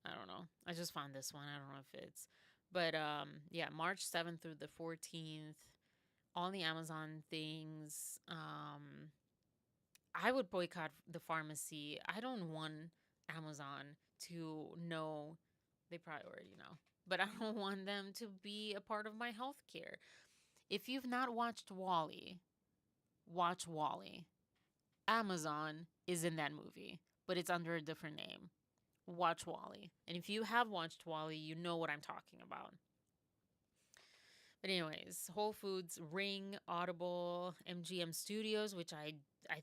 I don't know. I just found this one. I don't know if it's, but yeah, March 7th through the 14th, all the Amazon things. I would boycott the pharmacy. I don't want Amazon to know. They probably already know, but I don't want them to be a part of my healthcare. If you've not watched Wally, watch Wally. Amazon is in that movie, but it's under a different name. Watch Wally. And if you have watched Wally, you know what I'm talking about. But anyways, Whole Foods, Ring, Audible, MGM Studios, which I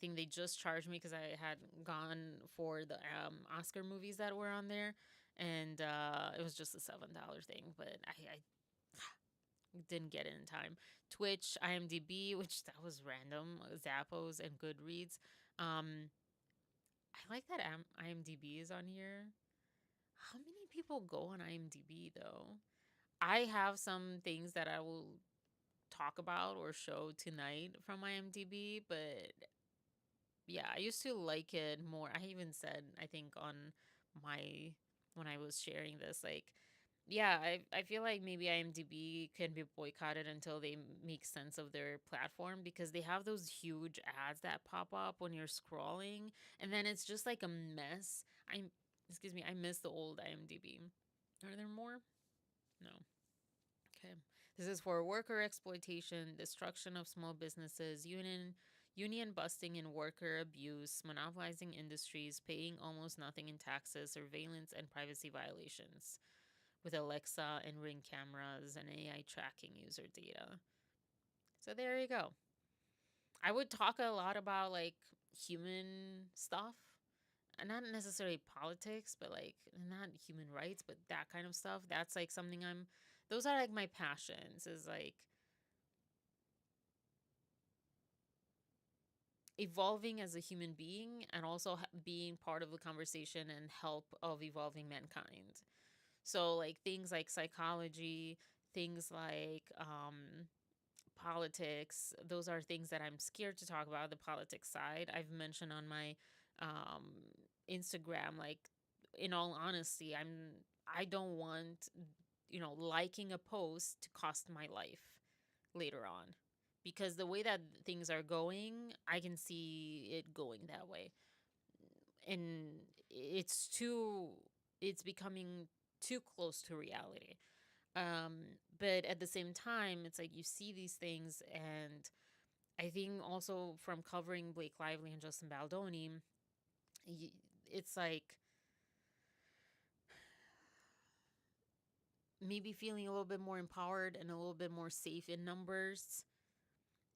think they just charged me because I had gone for the Oscar movies that were on there, and it was just a $7 thing, but I didn't get it in time. Twitch, IMDb, which that was random, Zappos, and Goodreads. Um, I like that IMDb is on here. How many people go on IMDb though? I have some things that I will talk about or show tonight from IMDb, but yeah, I used to like it more. I even said, I think, on my, when I was sharing this, like, yeah, I feel like maybe IMDb can be boycotted until they make sense of their platform, because they have those huge ads that pop up when you're scrolling, and then it's just like a mess. Excuse me, I miss the old IMDb. Are there more? No. Okay. This is for worker exploitation, destruction of small businesses, union busting and worker abuse, monopolizing industries, paying almost nothing in taxes, surveillance and privacy violations, with Alexa and Ring cameras and AI tracking user data. So there you go. I would talk a lot about like human stuff, and not necessarily politics, but like not human rights, but that kind of stuff. That's like something those are like my passions, is like evolving as a human being, and also being part of the conversation and help of evolving mankind. So like things like psychology, things like politics, those are things that I'm scared to talk about. The politics side, I've mentioned on my um, Instagram, like, in all honesty, I don't want, liking a post to cost my life later on, because the way that things are going, I can see it going that way. And it's too it's becoming too close to reality. But at the same time, it's like you see these things, and I think also from covering Blake Lively and Justin Baldoni, it's like maybe feeling a little bit more empowered and a little bit more safe in numbers,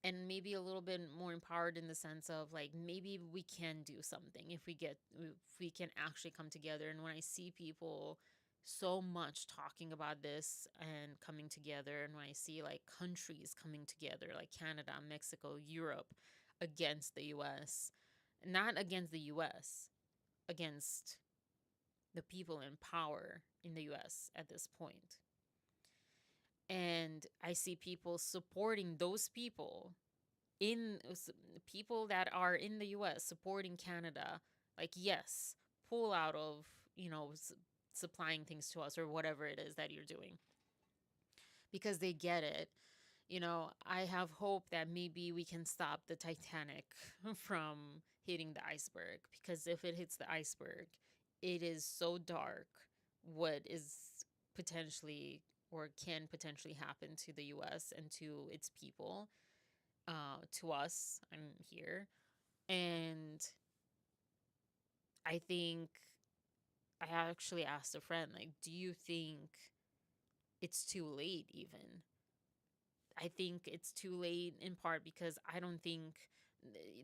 and maybe a little bit more empowered in the sense of like maybe we can do something if we can actually come together. And when I see people so much talking about this and coming together, and when I see like countries coming together like Canada, Mexico, Europe against the US, not against the US, against the people in power in the US at this point. And I see people supporting those people, in people that are in the US supporting Canada, like, yes, pull out of, supplying things to us or whatever it is that you're doing, because they get it. I have hope that maybe we can stop the Titanic from hitting the iceberg, because if it hits the iceberg, it is so dark what is potentially or can potentially happen to the US and to its people, to us. I'm here. And I think I actually asked a friend, like, do you think it's too late even? I think it's too late in part because I don't think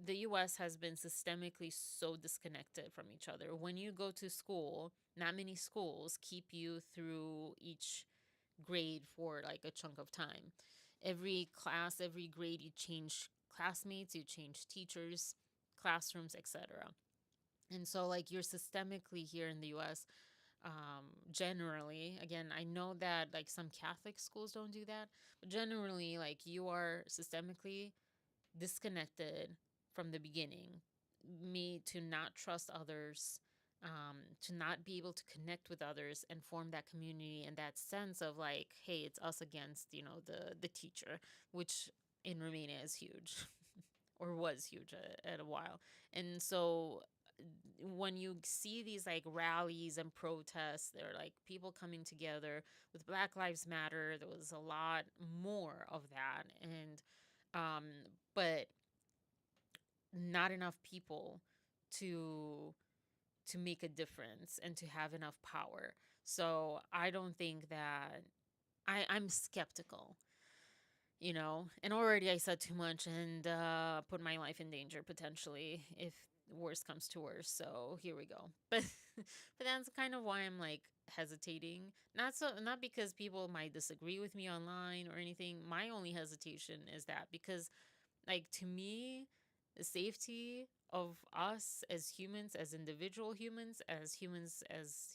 the US has been systemically so disconnected from each other. When you go to school, not many schools keep you through each grade for like a chunk of time. Every class, every grade, you change classmates, you change teachers, classrooms, etc. And so, like, you're systemically here in the US, generally. Again, I know that like some Catholic schools don't do that, but generally, like, you are systemically disconnected from the beginning. Me to not trust others, to not be able to connect with others and form that community and that sense of like, hey, it's us against, the teacher, which in Romania is huge or was huge at a while. And so when you see these like rallies and protests, there are like people coming together with Black Lives Matter. There was a lot more of that, and um, but not enough people to make a difference and to have enough power. So I don't think that I'm skeptical, and already I said too much and put my life in danger potentially if worse comes to worse. So here we go. But that's kind of why I'm like hesitating. Not because people might disagree with me online or anything. My only hesitation is that because, like, to me, the safety of us as humans, as individual humans, as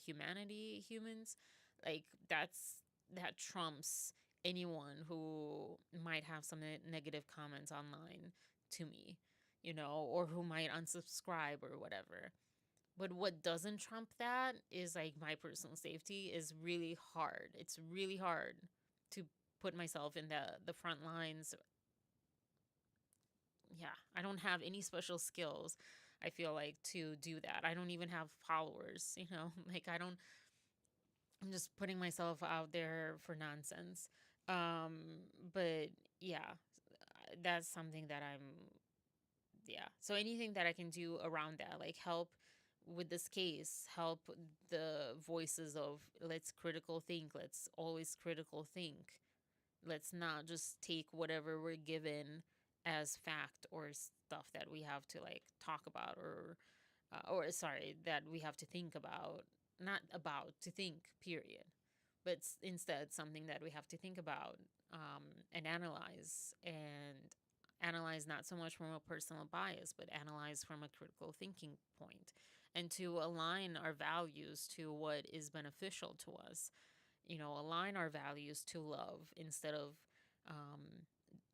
humanity humans, like, that trumps anyone who might have some negative comments online to me, or who might unsubscribe or whatever. But what doesn't trump that is like my personal safety is really hard. It's really hard to put myself in the front lines. Yeah, I don't have any special skills, I feel like, to do that. I don't even have followers, like, I'm just putting myself out there for nonsense. But yeah, that's something that yeah. So anything that I can do around that, like help with this case, help the voices of let's critical think, let's always critical think. Let's not just take whatever we're given as fact or stuff that we have to like talk about, or sorry, that we have to think about, not about to think, period, but instead something that we have to think about, and analyze not so much from a personal bias, but analyze from a critical thinking point, and to align our values to what is beneficial to us. Align our values to love instead of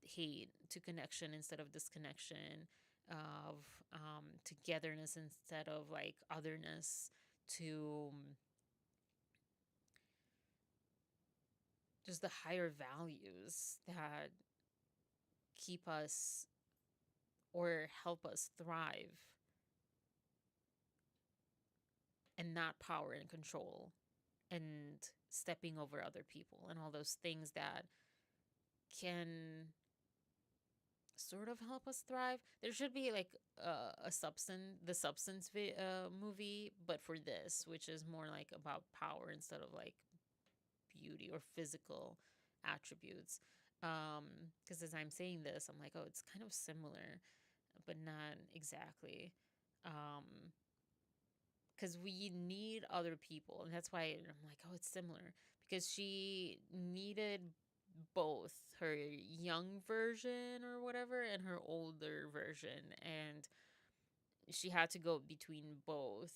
hate to connection instead of disconnection, of togetherness instead of like otherness, to just the higher values that keep us or help us thrive, and not power and control and stepping over other people and all those things that can sort of help us thrive. There should be like the substance movie, but for this, which is more like about power instead of like beauty or physical attributes. Because as I'm saying this, I'm like, oh, it's kind of similar, but not exactly. Because we need other people, and that's why I'm like, oh, it's similar, because she needed both her young version or whatever and her older version, and she had to go between both.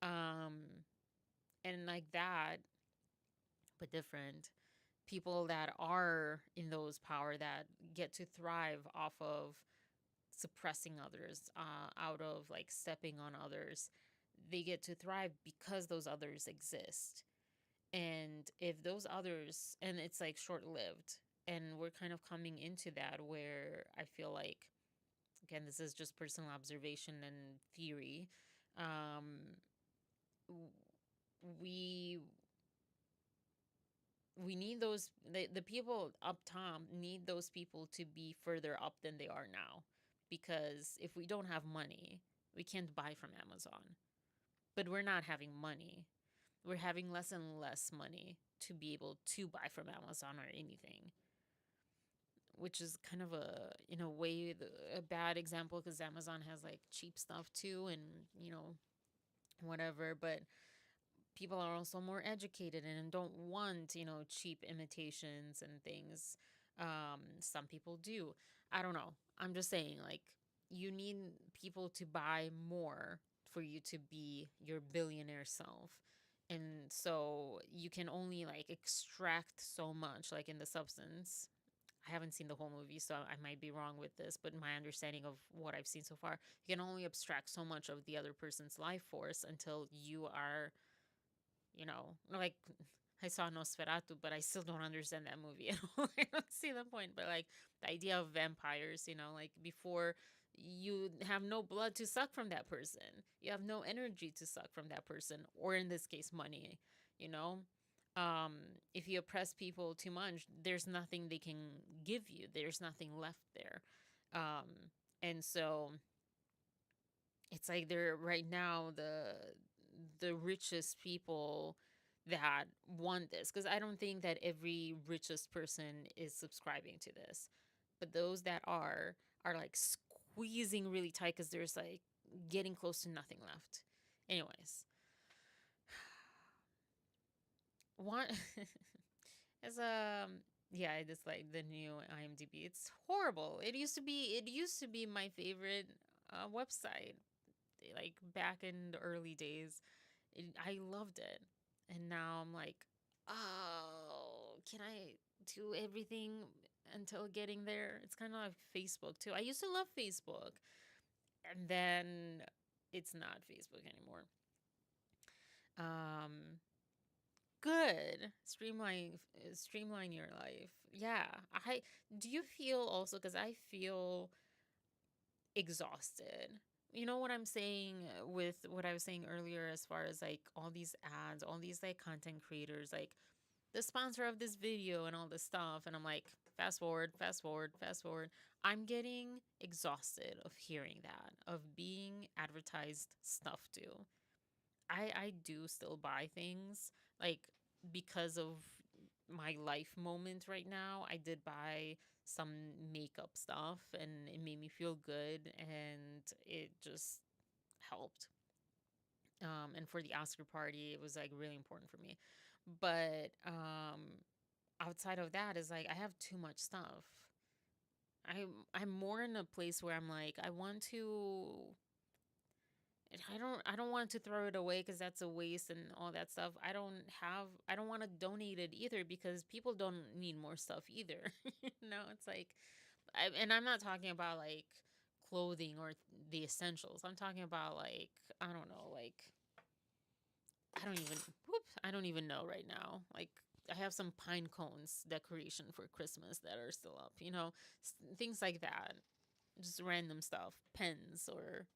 um and like that, but different people that are in those power that get to thrive off of suppressing others, out of like stepping on others, they get to thrive because those others exist. And if those others, and it's like short lived, and we're kind of coming into that where I feel like, again, this is just personal observation and theory. Um, we we need those, the people up top need those people to be further up than they are now, because if we don't have money, we can't buy from Amazon. But we're not having money, we're having less and less money to be able to buy from Amazon or anything, which is kind of a, in a way, a bad example, because Amazon has like cheap stuff too, and whatever. But people are also more educated and don't want, cheap imitations and things. Some people do. I don't know. I'm just saying, like, you need people to buy more for you to be your billionaire self. And so you can only like extract so much, like in the substance. I haven't seen the whole movie, so I might be wrong with this, but my understanding of what I've seen so far, you can only abstract so much of the other person's life force until you are, like, I saw Nosferatu, but I still don't understand that movie at all. I don't see the point. But like the idea of vampires, like before, you have no blood to suck from that person, you have no energy to suck from that person, or in this case, money. You know, um, if you oppress people too much, there's nothing they can give you. There's nothing left there, and so it's like they're right now the richest people that want this, because I don't think that every richest person is subscribing to this, but those that are like squeezing really tight because there's like getting close to nothing left. Anyways, one as yeah, it is like the new IMDb. It's horrible. It used to be my favorite website, like back in the early days. I loved it. And now I'm like, oh, can I do everything until getting there? It's kind of like Facebook too. I used to love Facebook, and then it's not Facebook anymore. Um, Good. Streamline your life. Yeah. I Do you feel also, cuz I feel exhausted. You know what I'm saying, with what I was saying earlier, as far as like all these ads, all these like content creators, like the sponsor of this video and all this stuff. And I'm like, fast forward, fast forward, fast forward. I'm getting exhausted of hearing that, of being advertised stuff too. I do still buy things, like, because of my life moment right now. I did buy some makeup stuff, and it made me feel good, and it just helped. And for the Oscar party, it was like really important for me. But outside of that, is like I have too much stuff. I'm more in a place where I'm like, I want to, I don't want to throw it away because that's a waste and all that stuff. I don't want to donate it either because people don't need more stuff either. It's like, and I'm not talking about like clothing or the essentials. I'm talking about like, I don't know, like, I don't even I don't even know right now. Like, I have some pine cones decoration for Christmas that are still up, things like that. Just random stuff, pens or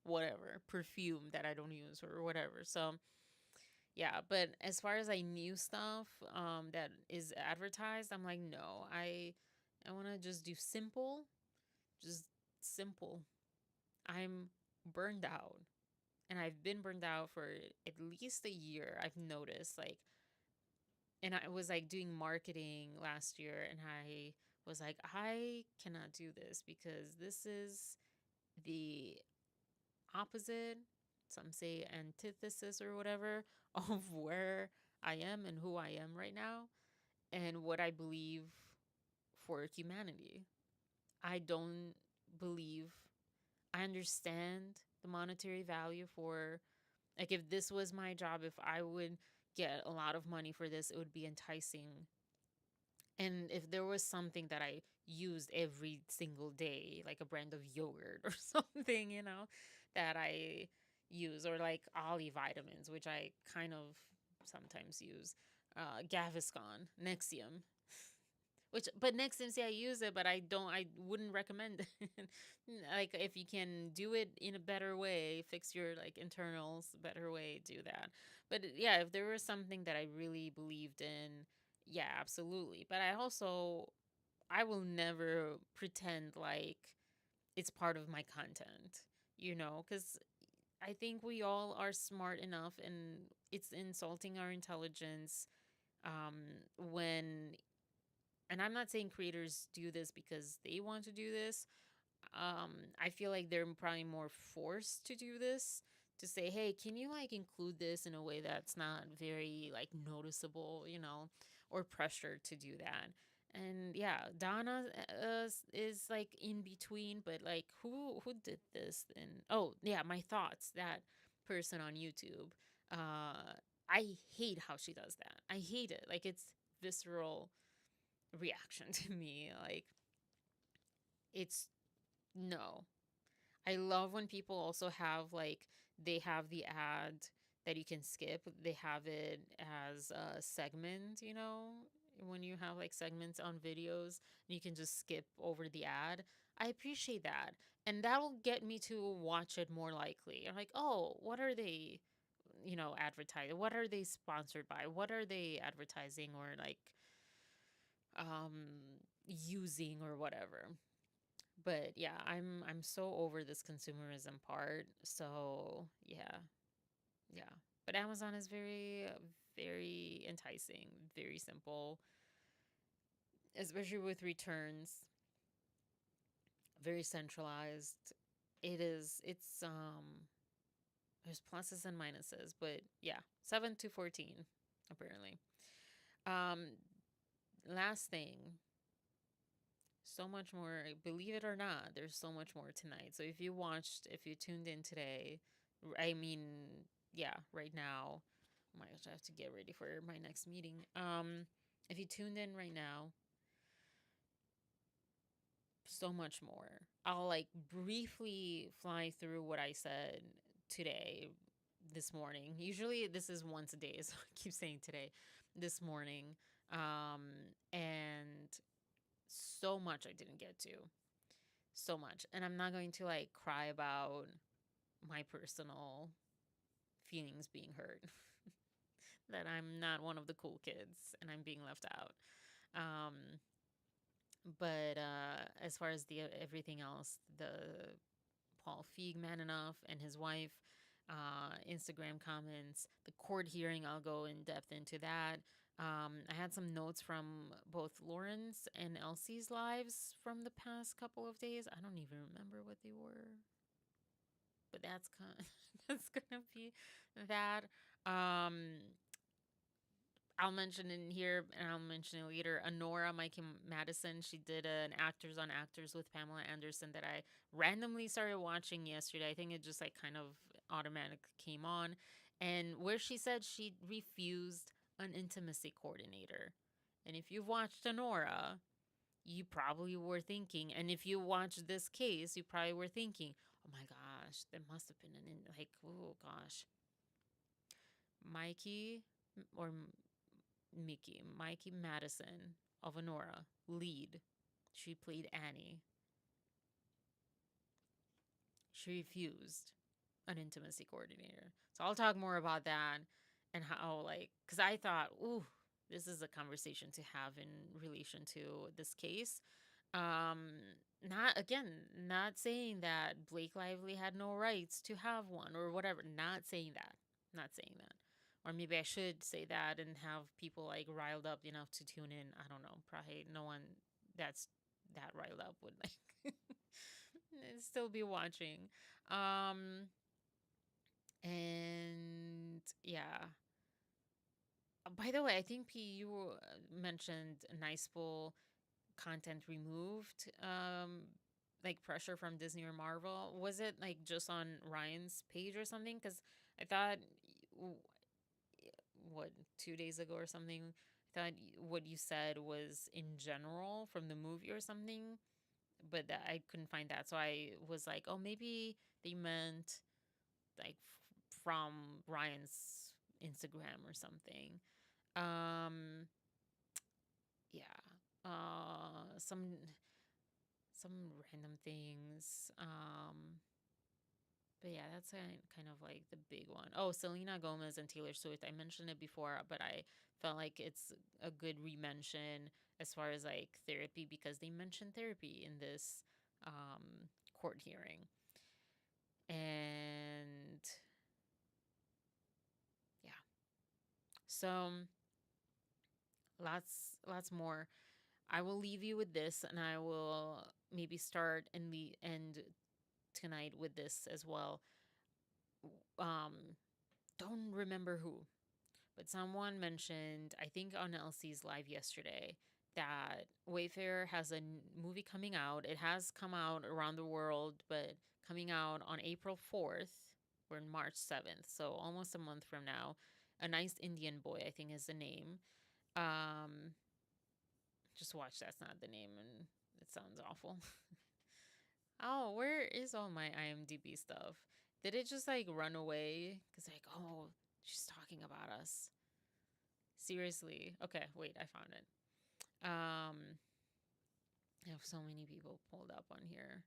whatever, perfume that I don't use or whatever. So, yeah, but as far as I new stuff that is advertised, I'm like, no, I want to just do simple, just simple. I'm burned out, and I've been burned out for at least a year. I've noticed, like, and I was like doing marketing last year, and I was like, I cannot do this because this is the opposite, some say antithesis or whatever, of where I am and who I am right now and what I believe for humanity. I don't believe, I understand the monetary value for, like, if this was my job, if I would get a lot of money for this, it would be enticing. And if there was something that I used every single day, like a brand of yogurt or something, that I use, or like Ollie vitamins, which I kind of sometimes use, Gaviscon, Nexium, but Nexium, see, I use it, but I wouldn't recommend it. Like, if you can do it in a better way, fix your like internals, better way, do that. But yeah, if there was something that I really believed in, yeah, absolutely. But I will never pretend like it's part of my content, because I think we all are smart enough, and it's insulting our intelligence when, and I'm not saying creators do this because they want to do this. I feel like they're probably more forced to do this, to say, hey, can you like include this in a way that's not very like noticeable, or pressure to do that. And yeah, Donna is like in between, but like, who did this? And oh yeah, my thoughts, that person on YouTube. I hate how she does that. I hate it. Like, it's visceral reaction to me. Like, it's no. I love when people also have like, they have the ad that you can skip. They have it as a segment, when you have like segments on videos and you can just skip over the ad. I appreciate that. And that'll get me to watch it more likely. I'm like, oh, what are they, advertising? What are they sponsored by? What are they advertising or like using or whatever? But yeah, I'm so over this consumerism part. So yeah, yeah. But Amazon is very, very enticing, very simple, especially with returns. Very centralized. It's there's pluses and minuses, but yeah, 7 to 14 apparently. Um, Last thing, so much more. Believe it or not, there's so much more tonight. So if you tuned in today, I mean, yeah, right now, oh my gosh, I have to get ready for my next meeting. If you tuned in right now, so much more. I'll like briefly fly through what I said today, this morning. Usually this is once a day, so I keep saying today, this morning. And so much I didn't get to. So much. And I'm not going to like cry about my personal feelings being hurt. That I'm not one of the cool kids and I'm being left out. Um, but as far as the everything else, the Paul Feig man enough and his wife, Instagram comments, the court hearing, I'll go in depth into that. I had some notes from both Lauren's and Elsie's lives from the past couple of days. I don't even remember what they were, but that's gonna be that. Um, I'll mention in here, and I'll mention it later. Honora Mike Madison, she did an Actors on Actors with Pamela Anderson that I randomly started watching yesterday. I think it just like kind of automatically came on, and where she said she refused an intimacy coordinator. And if you've watched Honora, you probably were thinking, and if you watched this case, you probably were thinking, oh my gosh, there must have been like, oh gosh. Mikey or Mikey Madison of Honora, lead. She played Annie. She refused an intimacy coordinator. So I'll talk more about that and how, like, because I thought, ooh, this is a conversation to have in relation to this case. Not again, not saying that Blake Lively had no rights to have one or whatever. Not saying that. Not saying that. Or maybe I should say that and have people like riled up enough to tune in. I don't know. Probably no one that's that riled up would like still be watching. Um, and yeah. By the way, I think P, you mentioned nice bowl content removed, like pressure from Disney or Marvel. Was it like just on Ryan's page or something? Because I thought, what, 2 days ago or something, I thought what you said was in general from the movie or something, but that I couldn't find that. So I was like, oh, maybe they meant like from Ryan's Instagram or something. Um, yeah. Some random things. But yeah, that's kind of like the big one. Oh, Selena Gomez and Taylor Swift. I mentioned it before, but I felt like it's a good re-mention as far as like therapy because they mentioned therapy in this court hearing. And yeah, so lots more. I will leave you with this, and I will maybe start and the end tonight with this as well. Um, don't remember who, but someone mentioned, I think on LC's live yesterday, that Wayfair has a movie coming out. It has come out around the world, but coming out on April 4th. We're in March 7th, so almost a month from now. A Nice Indian Boy, I think, is the name. Um, just watch That's Not the Name, and it sounds awful. Oh, where is all my IMDb stuff? Did it just like run away? Because, like, oh, she's talking about us. Seriously. Okay, wait, I found it. I have so many people pulled up on here.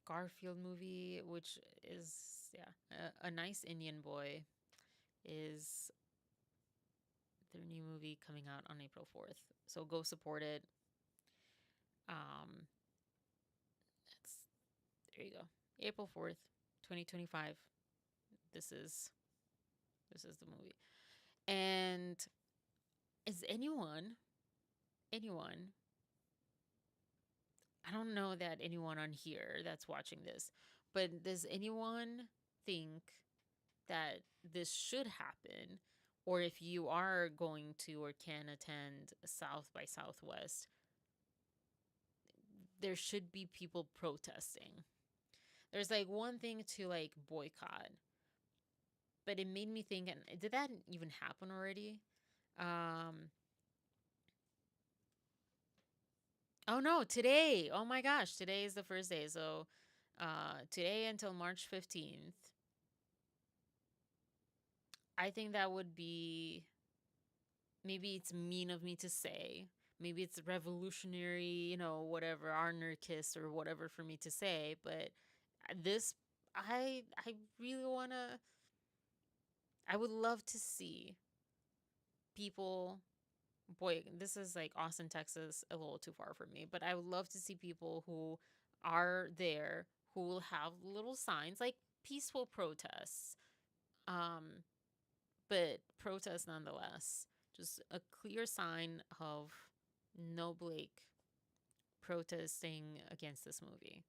Garfield movie, which is, yeah, a Nice Indian Boy is their new movie coming out on April 4th. So go support it. Um, that's, there you go. April 4th, 2025. This is the movie. And is anyone, I don't know that anyone on here that's watching this, but does anyone think that this should happen? Or if you are going to or can attend South by Southwest, there should be people protesting. There's like one thing to like boycott, but it made me think, and did that even happen already? Um, oh no, today. Oh my gosh, today is the first day. So today until March 15th. I think that would be, maybe it's mean of me to say. Maybe it's revolutionary, whatever, anarchist or whatever for me to say, but this I really want to, I would love to see people, boy, this is like Austin, Texas, a little too far for me, but I would love to see people who are there who will have little signs like peaceful protests, um, but protests nonetheless. Just a clear sign of no Blake protesting against this movie.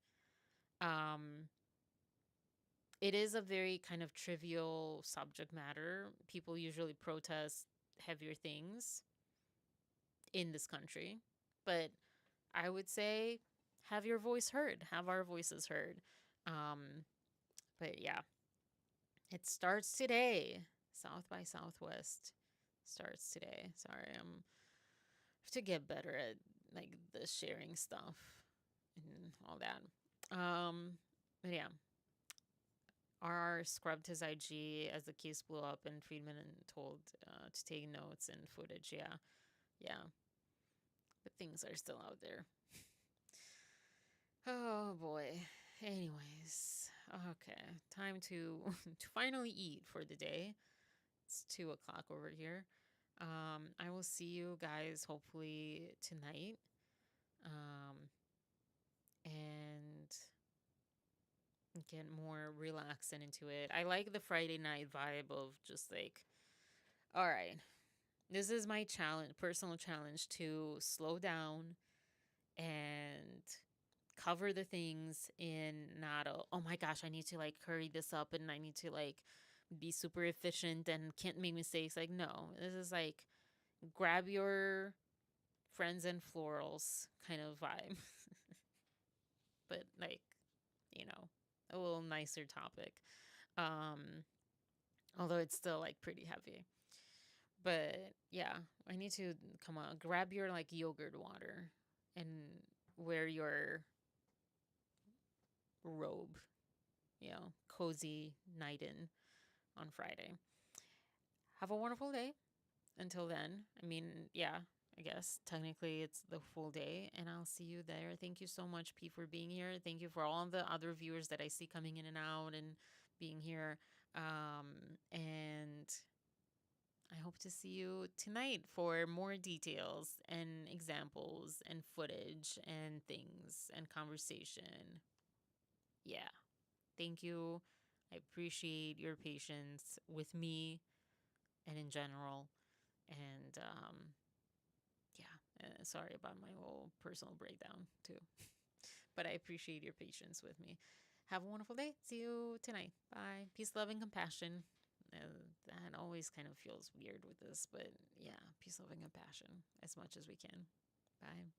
Um, it is a very kind of trivial subject matter. People usually protest heavier things in this country, but I would say have your voice heard, have our voices heard. Um, but yeah, it starts today. South by Southwest starts today. Sorry, have to get better at like the sharing stuff and all that. But yeah, RR scrubbed his IG as the case blew up, and Friedman told to take notes and footage. Yeah, yeah, but things are still out there. Oh boy. Anyways, okay, time to to finally eat for the day. It's 2 o'clock over here. I will see you guys hopefully tonight. And get more relaxed and into it. I like the Friday night vibe of just like, all right, this is my challenge, personal challenge to slow down and cover the things in not a, oh my gosh, I need to like hurry this up and I need to like be super efficient and can't make mistakes. Like, no, this is like grab your friends and florals kind of vibe, but like, you know, a little nicer topic. Um, Although it's still like pretty heavy. But yeah, I need to come on, grab your like yogurt water and wear your robe, cozy night in on Friday. Have a wonderful day. Until then, I mean, yeah, I guess technically it's the full day, and I'll see you there. Thank you so much, P, for being here. Thank you for all the other viewers that I see coming in and out and being here. And I hope to see you tonight for more details and examples and footage and things and conversation. Yeah. Thank you. I appreciate your patience with me and in general. And yeah, sorry about my whole personal breakdown too. But I appreciate your patience with me. Have a wonderful day. See you tonight. Bye. Peace, love, and compassion. That always kind of feels weird with this, but yeah, peace, love, and compassion as much as we can. Bye.